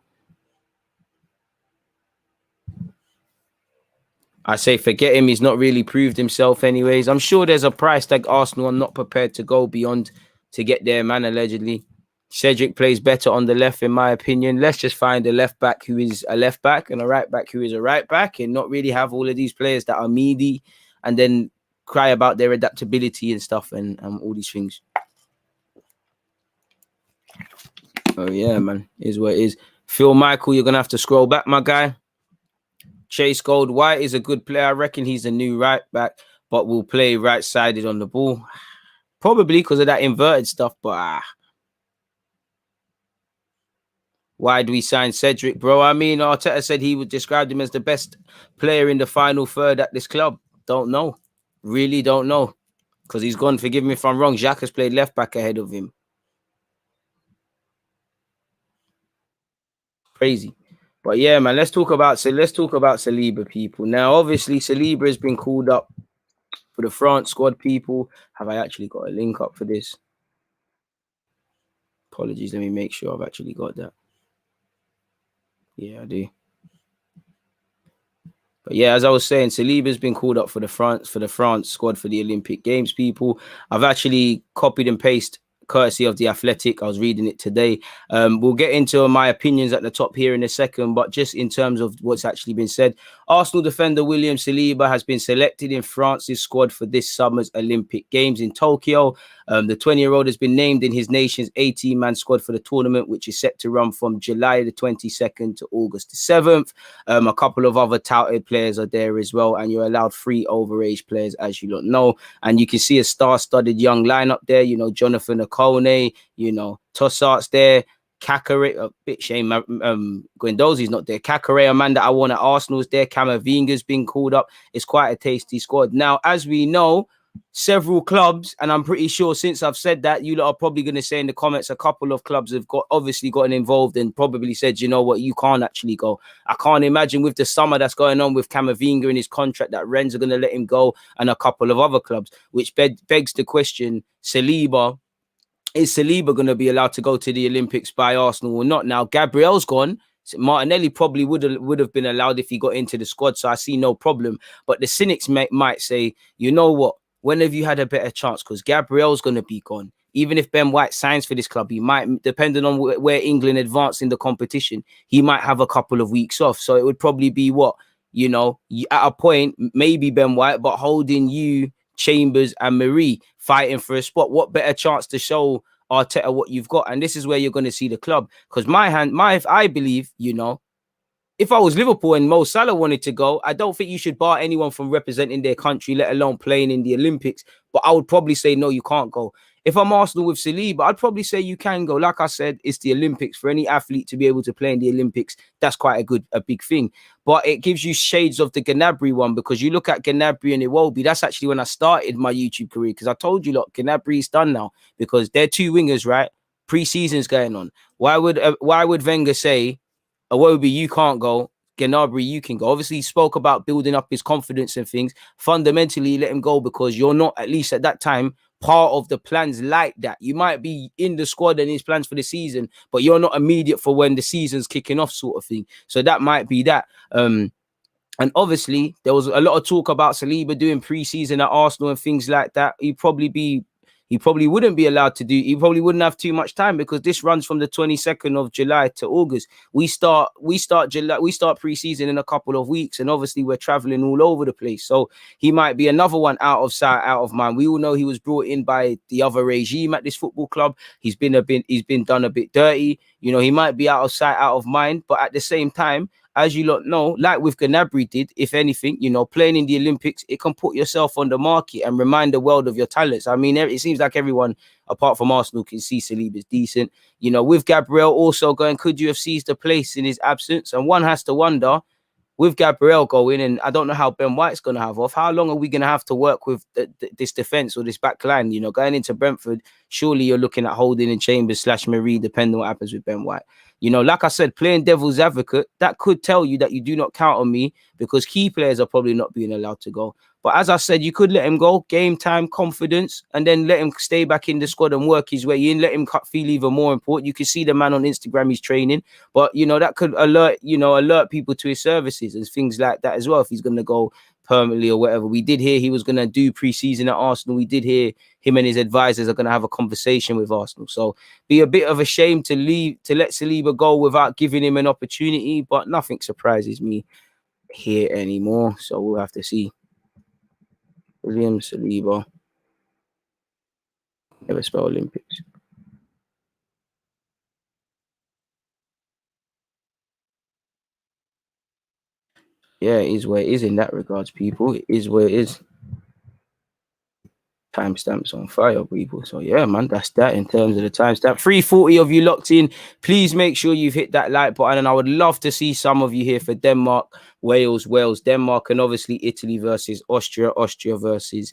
I say forget him. He's not really proved himself anyways. I'm sure there's a price tag Arsenal are not prepared to go beyond to get their man, allegedly. Cedric plays better on the left, in my opinion. Let's just find a left back who is a left back and a right back who is a right back and not really have all of these players that are meaty and then cry about their adaptability and stuff and all these things. Oh, yeah, man. Is what it is. Phil Michael, you're going to have to scroll back, my guy. Chase Gold White is a good player. I reckon he's a new right back, but will play right-sided on the ball. Probably because of that inverted stuff, but why do we sign Cedric, bro? I mean, Arteta said he would describe him as the best player in the final third at this club. Don't know. Really don't know. Because he's gone, forgive me if I'm wrong, Jacques has played left back ahead of him. Crazy. But yeah, man, let's talk about Saliba, people. Now, obviously, Saliba has been called up for the France squad, people. Have I actually got a link up for this? Apologies, let me make sure I've actually got that. Yeah, I do. But yeah, as I was saying, Saliba's been called up for the France squad for the Olympic Games, people. I've actually copied and pasted courtesy of The Athletic. I was reading it today. We'll get into my opinions at the top here in a second, but just in terms of what's actually been said, Arsenal defender William Saliba has been selected in France's squad for this summer's Olympic Games in Tokyo. The 20-year-old has been named in his nation's 18-man squad for the tournament, which is set to run from July the 22nd to August the 7th. A couple of other touted players are there as well, and you're allowed 3 overage players, as you don't know. And you can see a star-studded young lineup there. You know, Jonathan Okone, you know, Tossart's there. Kakare, a bit shame, Guendouzi's not there. Kakare, a man that I want at Arsenal's there. Camavinga's been called up. It's quite a tasty squad. Now, as we know, several clubs, and I'm pretty sure since I've said that, you lot are probably going to say in the comments, a couple of clubs have obviously gotten involved and probably said, you know what, you can't actually go. I can't imagine with the summer that's going on with Camavinga and his contract that Rennes are going to let him go, and a couple of other clubs, which begs the question, Saliba, is Saliba going to be allowed to go to the Olympics by Arsenal or not? Now, Gabriel's gone. Martinelli probably would have been allowed if he got into the squad, so I see no problem. But the cynics might say, you know what? When have you had a better chance? Because Gabriel's going to be gone. Even if Ben White signs for this club, he might, depending on where England advance in the competition, he might have a couple of weeks off. So it would probably be what? You know, at a point, maybe Ben White, but holding you, Chambers and Marie fighting for a spot. What better chance to show Arteta what you've got? And this is where you're going to see the club. Because I believe, you know, if I was Liverpool and Mo Salah wanted to go, I don't think you should bar anyone from representing their country, let alone playing in the Olympics. But I would probably say, no, you can't go. If I'm Arsenal with Saliba, I'd probably say you can go. Like I said, it's the Olympics. For any athlete to be able to play in the Olympics, that's quite a big thing. But it gives you shades of the Gnabry one, because you look at Gnabry and Iwobi, that's actually when I started my YouTube career, because I told you, look, Gnabry is done now because they're 2 wingers, right? Pre-season's going on. Why would Wenger say, Iwobi, you can't go, Gnabry, you can go? Obviously, he spoke about building up his confidence and things. Fundamentally, let him go because you're not, at least at that time, part of the plans like that. You might be in the squad and his plans for the season, but you're not immediate for when the season's kicking off, sort of thing. So that might be that. And obviously, there was a lot of talk about Saliba doing pre-season at Arsenal and things like that. He probably wouldn't be allowed to do. He probably wouldn't have too much time because this runs from the 22nd of July to August. We start pre-season in a couple of weeks, and obviously we're traveling all over the place. So he might be another one out of sight, out of mind. We all know he was brought in by the other regime at this football club. He's been done a bit dirty. You know, he might be out of sight, out of mind. But at the same time, as you lot know, like with Gnabry did, if anything, you know, playing in the Olympics, it can put yourself on the market and remind the world of your talents. I mean, it seems like everyone, apart from Arsenal, can see Saliba's decent. You know, with Gabriel also going, could you have seized the place in his absence? And one has to wonder, with Gabriel going, and I don't know how Ben White's going to have off. How long are we going to have to work with this defense or this back line? You know, going into Brentford, surely you're looking at Holding and Chambers / Marie, depending on what happens with Ben White. You know, like I said, playing devil's advocate, that could tell you that you do not count on me because key players are probably not being allowed to go. But as I said, you could let him go, game time, confidence, and then let him stay back in the squad and work his way in. Let him feel even more important. You can see the man on Instagram, he's training. But, you know, that could alert people to his services and things like that as well if he's going to go permanently or whatever. We did hear he was going to do pre-season at Arsenal. We did hear him and his advisors are going to have a conversation with Arsenal. So be a bit of a shame to let Saliba go without giving him an opportunity, but nothing surprises me here anymore. So we'll have to see. William Saliba. Never spell Olympics. Yeah, it is where it is in that regards, people. It is where it is. Timestamps on fire, people. So yeah, man, that's that in terms of the timestamp. 340 of you locked in. Please make sure you've hit that like button, and I would love to see some of you here for Denmark, Wales, Denmark, and obviously Italy versus Austria versus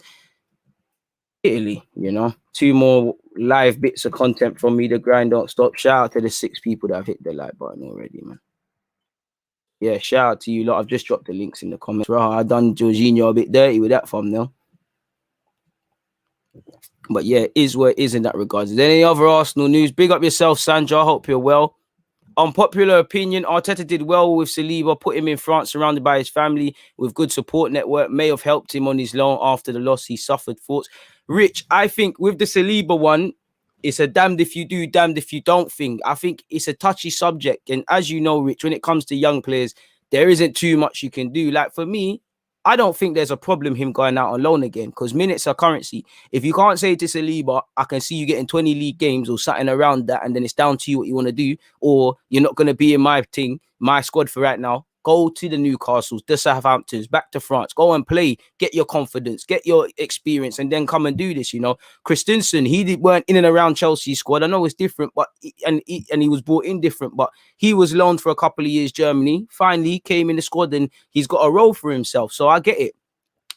Italy. You know, 2 more live bits of content from me. The grind don't stop. Shout out to the 6 people that have hit the like button already, man. Yeah, shout out to you lot. I've just dropped the links in the comments. Right, I done Jorginho a bit dirty with that thumbnail. But yeah, it is where it is in that regards. Is there any other Arsenal news? Big up yourself, Sandra. I hope you're well. Unpopular opinion, Arteta did well with Saliba, put him in France surrounded by his family with good support network, may have helped him on his loan after the loss he suffered. Thoughts? Rich, I think with the Saliba one, it's a damned if you do, damned if you don't thing. I think it's a touchy subject. And as you know, Rich, when it comes to young players, there isn't too much you can do. Like for me, I don't think there's a problem him going out on loan again because minutes are currency. If you can't say to Saliba, I can see you getting 20 league games or something around that, and then it's down to you what you want to do, or you're not going to be in my squad for right now, go to the Newcastles, the Southamptons, back to France, go and play, get your confidence, get your experience, and then come and do this, you know. Christensen, weren't in and around Chelsea's squad. I know it's different, but he was brought in different, but he was loaned for a couple of years, Germany, finally came in the squad and he's got a role for himself. So I get it.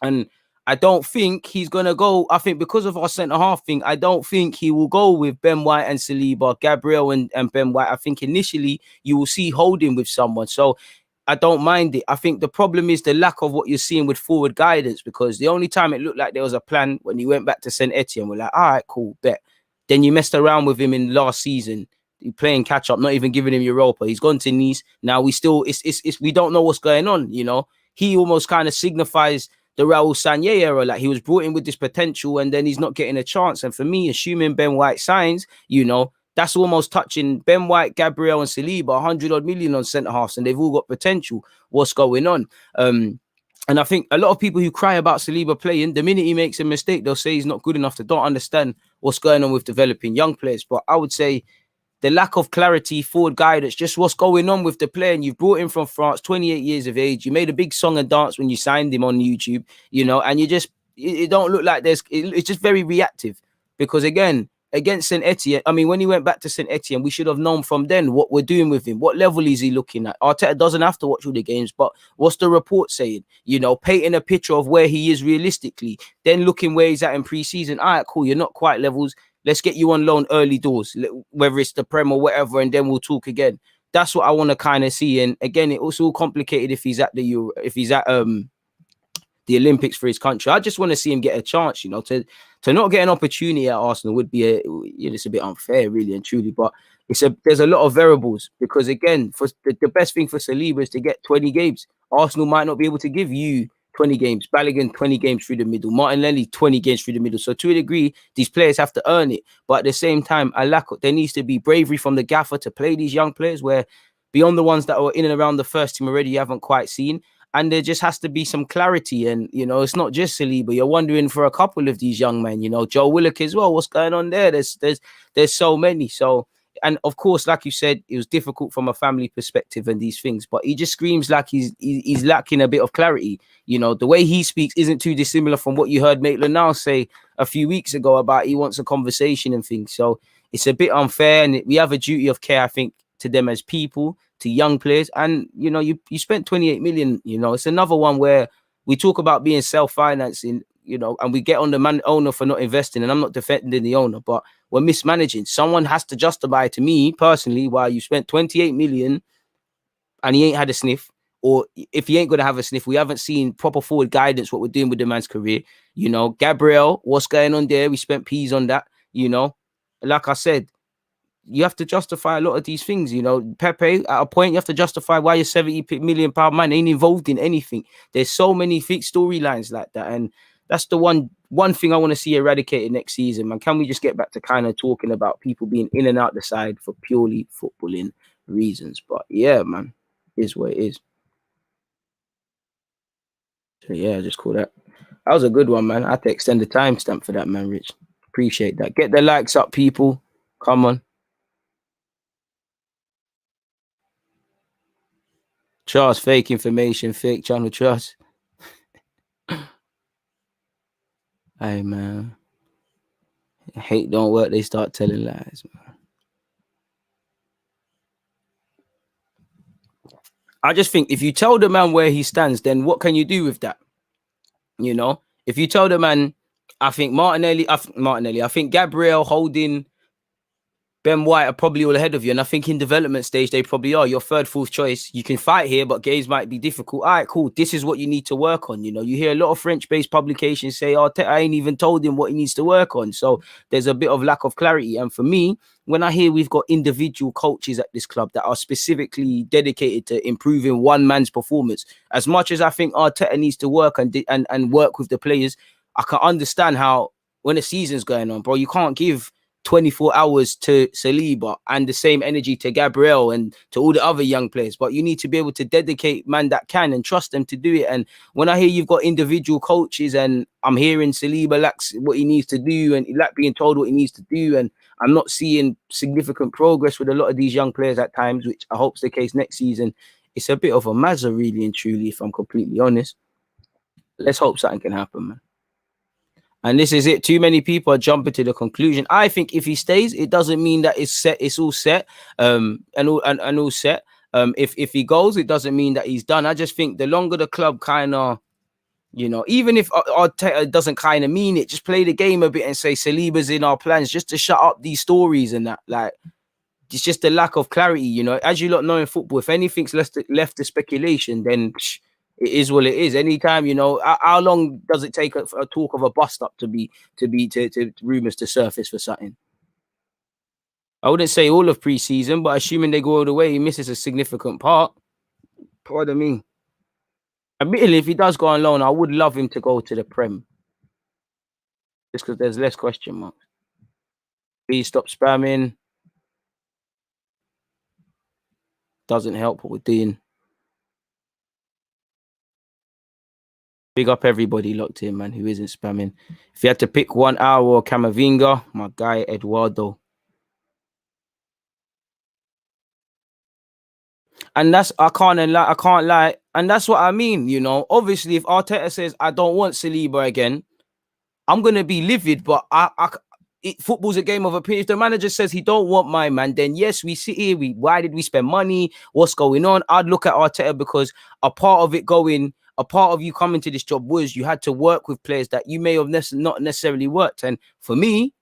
And I don't think he's going to go. I think because of our centre-half thing, I don't think he will go with Ben White and Saliba, Gabriel and Ben White. I think initially you will see Holding with someone. So I don't mind it. I think the problem is the lack of what you're seeing with forward guidance, because the only time it looked like there was a plan when he went back to St. Etienne, we're like, all right, cool, bet. Then you messed around with him in last season, playing catch up, not even giving him Europa. He's gone to Nice. Now we don't know what's going on, you know. He almost kind of signifies the Raul Sanllehi era, like he was brought in with this potential and then he's not getting a chance. And for me, assuming Ben White signs, you know, that's almost touching Ben White, Gabriel, and Saliba, 100 odd million on centre halves, and they've all got potential. What's going on? And I think a lot of people who cry about Saliba playing, the minute he makes a mistake, they'll say he's not good enough. They don't understand what's going on with developing young players. But I would say the lack of clarity, forward guidance, just what's going on with the player. And you've brought him from France, 28 years of age. You made a big song and dance when you signed him on YouTube, you know, and it don't look like it's just very reactive. Because again, against St. Etienne, I mean, when he went back to St. Etienne, we should have known from then what we're doing with him. What level is he looking at? Arteta doesn't have to watch all the games, but what's the report saying? You know, painting a picture of where he is realistically, then looking where he's at in pre-season. All right, cool, you're not quite levels. Let's get you on loan early doors, whether it's the Prem or whatever, and then we'll talk again. That's what I want to kind of see. And again, it's all complicated if he's at the Olympics for his country. I just want to see him get a chance, you know, to not get an opportunity at Arsenal would be it's a bit unfair, really and truly. But there's a lot of variables, because again, for the best thing for Saliba is to get 20 games. Arsenal might not be able to give you 20 games, Balogun 20 games through the middle, Martinelli 20 games through the middle. So to a degree, these players have to earn it. But at the same time, there needs to be bravery from the gaffer to play these young players, where beyond the ones that are in and around the first team already, you haven't quite seen. And there just has to be some clarity. And, you know, it's not just Saliba. You're wondering for a couple of these young men, you know, Joe Willock as well. What's going on there? There's so many. So, and of course, like you said, it was difficult from a family perspective and these things, but he just screams like he's lacking a bit of clarity. You know, the way he speaks isn't too dissimilar from what you heard Maitland-Niles say a few weeks ago about he wants a conversation and things. So it's a bit unfair, and we have a duty of care, I think, to them as people, to young players. And, you know, you spent 28 million, you know, it's another one where we talk about being self-financing, you know, and we get on the owner for not investing. And I'm not defending the owner, but we're mismanaging. Someone has to justify to me personally why you spent 28 million and he ain't had a sniff. Or if he ain't going to have a sniff, we haven't seen proper forward guidance, what we're doing with the man's career. You know, Gabriel, what's going on there? We spent peas on that, you know. Like I said, you have to justify a lot of these things, you know. Pepe, at a point, you have to justify why your 70 million pound man ain't involved in anything. There's so many storylines like that. And that's the one thing I want to see eradicated next season, man. Can we just get back to kind of talking about people being in and out the side for purely footballing reasons? But yeah, man, it is what it is. So yeah, just call that. That was a good one, man. I had to extend the timestamp for that, man, Rich. Appreciate that. Get the likes up, people. Come on. Trust, fake information, fake channel trust. Hey, man. Hate don't work, they start telling lies, man. I just think if you tell the man where he stands, then what can you do with that? You know, if you tell the man, I think I think Gabriel Holding, Ben White are probably all ahead of you. And I think in development stage, they probably are your third, fourth choice. You can fight here, but games might be difficult. All right, cool. This is what you need to work on. You know, you hear a lot of French-based publications say, oh, I ain't even told him what he needs to work on. So there's a bit of lack of clarity. And for me, when I hear we've got individual coaches at this club that are specifically dedicated to improving one man's performance, as much as I think Arteta needs to work and work with the players, I can understand how when a season's going on, bro, you can't give 24 hours to Saliba and the same energy to Gabriel and to all the other young players, but you need to be able to dedicate man that can and trust them to do it. And when I hear you've got individual coaches and I'm hearing Saliba lacks what he needs to do and lack being told what he needs to do, and I'm not seeing significant progress with a lot of these young players at times, which I hope's the case next season, it's a bit of a mazza, really and truly, if I'm completely honest. Let's hope something can happen, man. And this is it. Too many people are jumping to the conclusion. I think if he stays, it doesn't mean that it's set. It's all set. And all set. If he goes, it doesn't mean that he's done. I just think the longer the club kind of, you know, even if Arteta doesn't kind of mean it, just play the game a bit and say Saliba's in our plans, just to shut up these stories and that. Like, it's just a lack of clarity, you know. As you lot know in football, if anything's left to speculation, then it is what it is. Anytime, you know, how long does it take a talk of a bust up to rumors to surface for something? I wouldn't say all of pre-season, but assuming they go all the way, he misses a significant part. Pardon me. Admittedly, if he does go on loan, I would love him to go to the Prem, just because there's less question marks. Please stop spamming. Doesn't help what we're doing. Big up everybody locked in, man, who isn't spamming. If you had to pick 1 hour or Camavinga, my guy Eduardo. And that's, I can't lie. And that's what I mean, you know. Obviously, if Arteta says, I don't want Saliba again, I'm going to be livid, but football's a game of opinion. If the manager says he don't want my man, then yes, we sit here. Why did we spend money? What's going on? I'd look at Arteta, because a part of you coming to this job was you had to work with players that you may have not necessarily worked. And for me,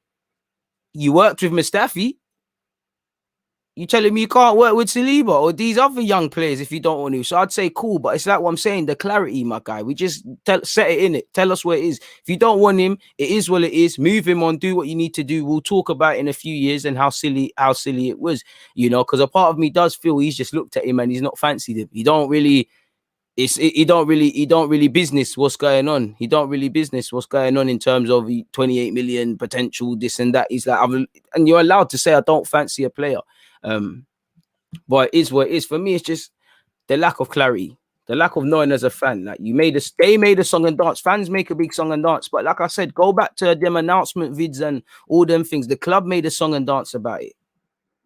you worked with Mustafi. You telling me you can't work with Saliba or these other young players if you don't want to? So I'd say cool, but it's like what I'm saying, the clarity, my guy. We just set it in it. Tell us what it is. If you don't want him, it is what it is. Move him on. Do what you need to do. We'll talk about it in a few years and how silly it was, you know. Because a part of me does feel he's just looked at him and he's not fancied him. He don't really business what's going on. He don't really business what's going on in terms of 28 million potential, this and that. He's like, and you're allowed to say I don't fancy a player. But it is what it is. For me, it's just the lack of clarity, the lack of knowing as a fan. Like, they made a song and dance. Fans make a big song and dance. But like I said, go back to them announcement vids and all them things. The club made a song and dance about it,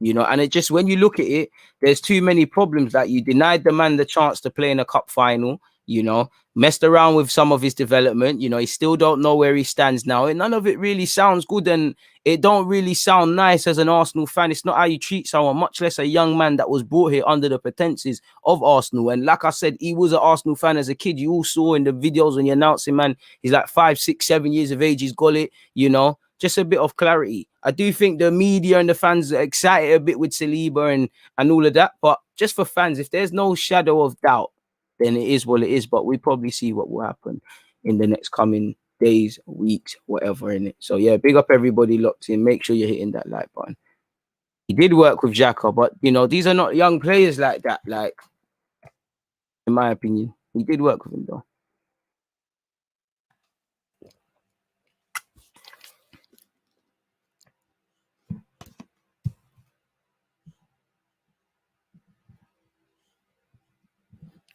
you know. And it just, when you look at it, there's too many problems. Like, you denied the man the chance to play in a cup final. you know, messed around with some of his development. You know, he still don't know where he stands now. And none of it really sounds good, and it don't really sound nice as an Arsenal fan. It's not how you treat someone, much less a young man that was brought here under the pretenses of Arsenal. And like I said, he was an Arsenal fan as a kid. You all saw in the videos when you're announcing, man, he's like 5, 6, 7 years of age. He's got it, you know. Just a bit of clarity. I do think the media and the fans are excited a bit with Saliba and all of that. But just for fans, if there's no shadow of doubt, then it is what it is. But we probably see what will happen in the next coming days, weeks, whatever in it. So yeah, big up everybody locked in. Make sure you're hitting that like button. He did work with Xhaka, but you know, these are not young players like that. Like, in my opinion, he did work with him though.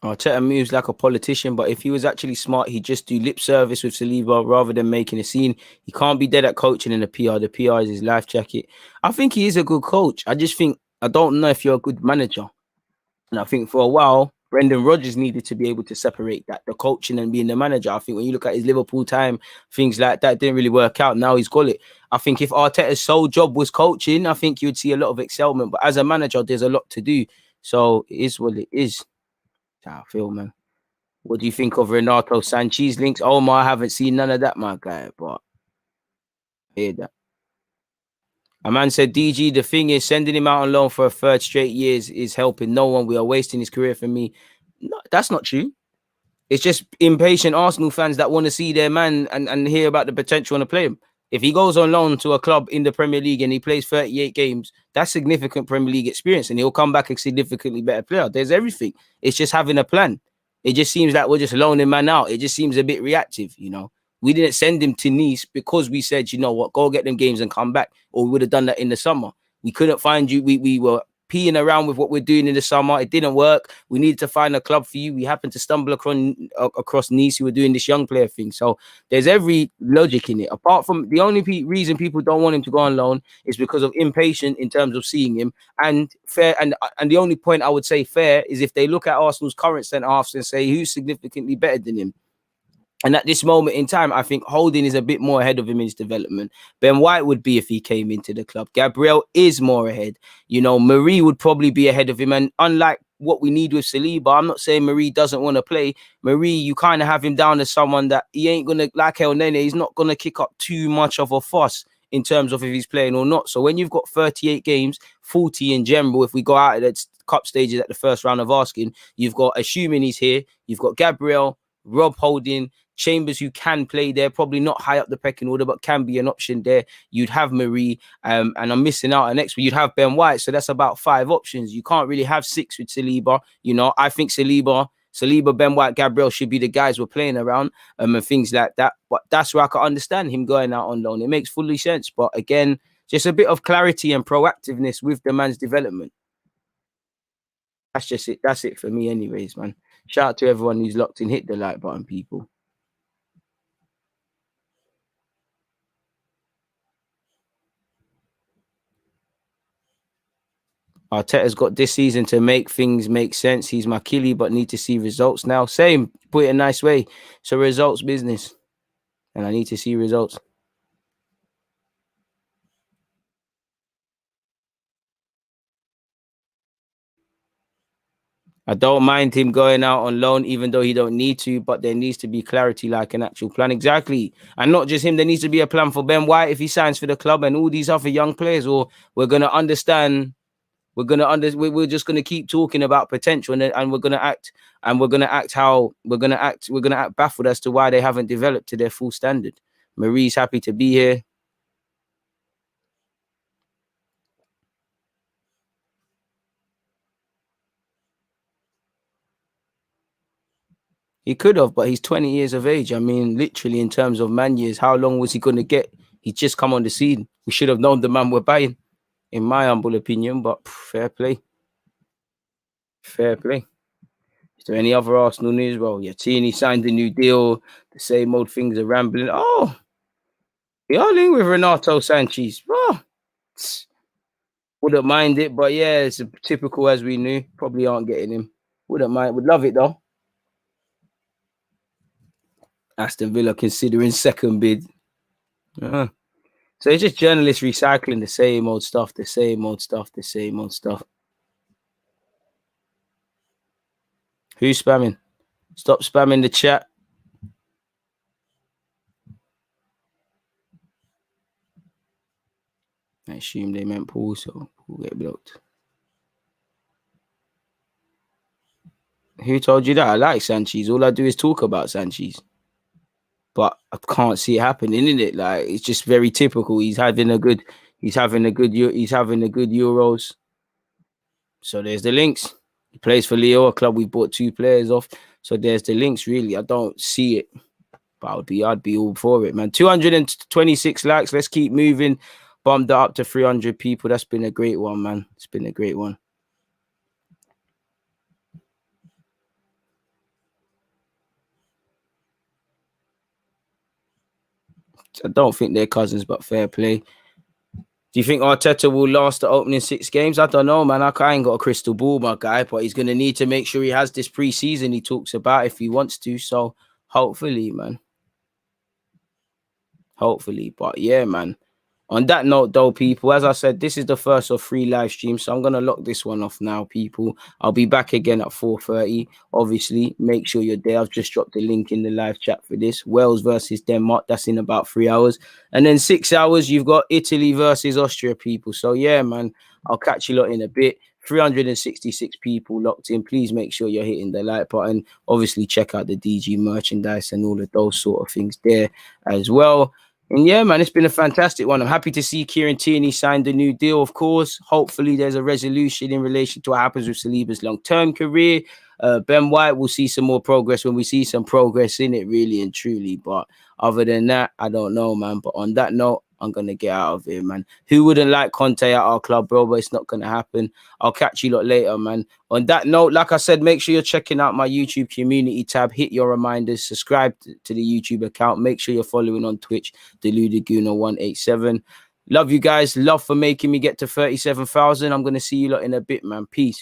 Arteta moves like a politician, but if he was actually smart, he'd just do lip service with Saliba rather than making a scene. He can't be dead at coaching in the PR. The PR is his life jacket. I think he is a good coach. I just think, I don't know if you're a good manager. And I think for a while, Brendan Rodgers needed to be able to separate that, the coaching and being the manager. I think when you look at his Liverpool time, things like that didn't really work out. Now he's got it. I think if Arteta's sole job was coaching, I think you'd see a lot of excitement. But as a manager, there's a lot to do. So it is what it is. I feel, man. What do you think of Renato Sanchez links? Oh, I haven't seen none of that, my guy. But I hear that. A man said, DG, the thing is, sending him out on loan for a third straight years is helping no one. We are wasting his career for me. No, that's not true. It's just impatient Arsenal fans that want to see their man and hear about the potential and to play him. If he goes on loan to a club in the Premier League and he plays 38 games, that's significant Premier League experience, and he'll come back a significantly better player. There's everything. It's just having a plan. It just seems like we're just loaning man out. It just seems a bit reactive, you know. We didn't send him to Nice because we said, you know what, go get them games and come back, or we would have done that in the summer. We couldn't find you. We were peeing around with what we're doing in the summer. It didn't work. We needed to find a club for you. We happened to stumble across Nice, who were doing this young player thing. So there's every logic in it. Apart from the only reason people don't want him to go on loan is because of impatience in terms of seeing him. And fair, and the only point I would say fair is if they look at Arsenal's current centre halves and say who's significantly better than him. And at this moment in time, I think Holding is a bit more ahead of him in his development. Ben White would be if he came into the club. Gabriel is more ahead. You know, Marie would probably be ahead of him. And unlike what we need with Saliba, I'm not saying Marie doesn't want to play. Marie, you kind of have him down as someone that he ain't going to, like El Nene, he's not going to kick up too much of a fuss in terms of if he's playing or not. So when you've got 38 games, 40 in general, if we go out at cup stages at the first round of asking, you've got, assuming he's here, you've got Gabriel, Rob Holding, Chambers, who can play there, probably not high up the pecking order, but can be an option there. You'd have Marie, and I'm missing out. And next week, you'd have Ben White. So that's about 5 options. You can't really have 6 with Saliba. You know, I think Saliba, Ben White, Gabriel should be the guys we're playing around and things like that. But that's where I can understand him going out on loan. It makes fully sense. But again, just a bit of clarity and proactiveness with the man's development. That's just it. That's it for me anyways, man. Shout out to everyone who's locked in. Hit the like button, people. Arteta's got this season to make things make sense. He's my killie, but need to see results now. Same, put it a nice way. So results business. And I need to see results. I don't mind him going out on loan, even though he don't need to, but there needs to be clarity, like an actual plan. Exactly. And not just him, there needs to be a plan for Ben White if he signs for the club and all these other young players, or we're going to understand. We're just gonna keep talking about potential, and we're gonna act baffled as to why they haven't developed to their full standard. Marie's happy to be here. He could have, but he's 20 years of age. I mean, literally in terms of man years, how long was he gonna get? He just come on the scene. We should have known the man we're buying, in my humble opinion. But fair play. Fair play. Is there any other Arsenal news? Well, yeah, Tierney signed a new deal. The same old things are rambling. Oh, we are linked with Renato Sanchez. Oh, wouldn't mind it, but yeah, it's typical as we knew. Probably aren't getting him. Wouldn't mind. Would love it though. Aston Villa considering second bid. So it's just journalists recycling the same old stuff, the same old stuff, the same old stuff. Who's spamming? Stop spamming the chat. I assume they meant Paul, so we'll get blocked. Who told you that? I like Sanchez. All I do is talk about Sanchez. But I can't see it happening, isn't it? Like, it's just very typical. He's having a good Euros. So there's the links. He plays for Leo, a club we bought 2 players off. So there's the links, really. I don't see it. But I'd be all for it, man. 226 likes. Let's keep moving. Bumped up to 300 people. That's been a great one, man. It's been a great one. I don't think they're cousins, but fair play. Do you think Arteta will last the opening 6 games? I don't know, man. I ain't got a crystal ball, my guy, but he's going to need to make sure he has this pre-season he talks about if he wants to. So hopefully, man. Hopefully. But yeah, man. On that note, though, people, as I said, this is the first of 3 live streams, so I'm going to lock this one off now, people. I'll be back again at 4:30. Obviously, make sure you're there. I've just dropped the link in the live chat for this. Wales versus Denmark. That's in about 3 hours. And then 6 hours, you've got Italy versus Austria, people. So, yeah, man, I'll catch you lot in a bit. 366 people locked in. Please make sure you're hitting the like button. Obviously, check out the DG merchandise and all of those sort of things there as well. And yeah, man, it's been a fantastic one. I'm happy to see Kieran Tierney signed a new deal, of course. Hopefully there's a resolution in relation to what happens with Saliba's long-term career. Ben White will see some more progress when we see some progress in it, really and truly. But other than that, I don't know, man. But on that note, I'm going to get out of here, man. Who wouldn't like Conte at our club, bro? But it's not going to happen. I'll catch you lot later, man. On that note, like I said, make sure you're checking out my YouTube community tab. Hit your reminders. Subscribe to the YouTube account. Make sure you're following on Twitch, Deluded Gooner 187. Love you guys. Love for making me get to 37,000. I'm going to see you lot in a bit, man. Peace.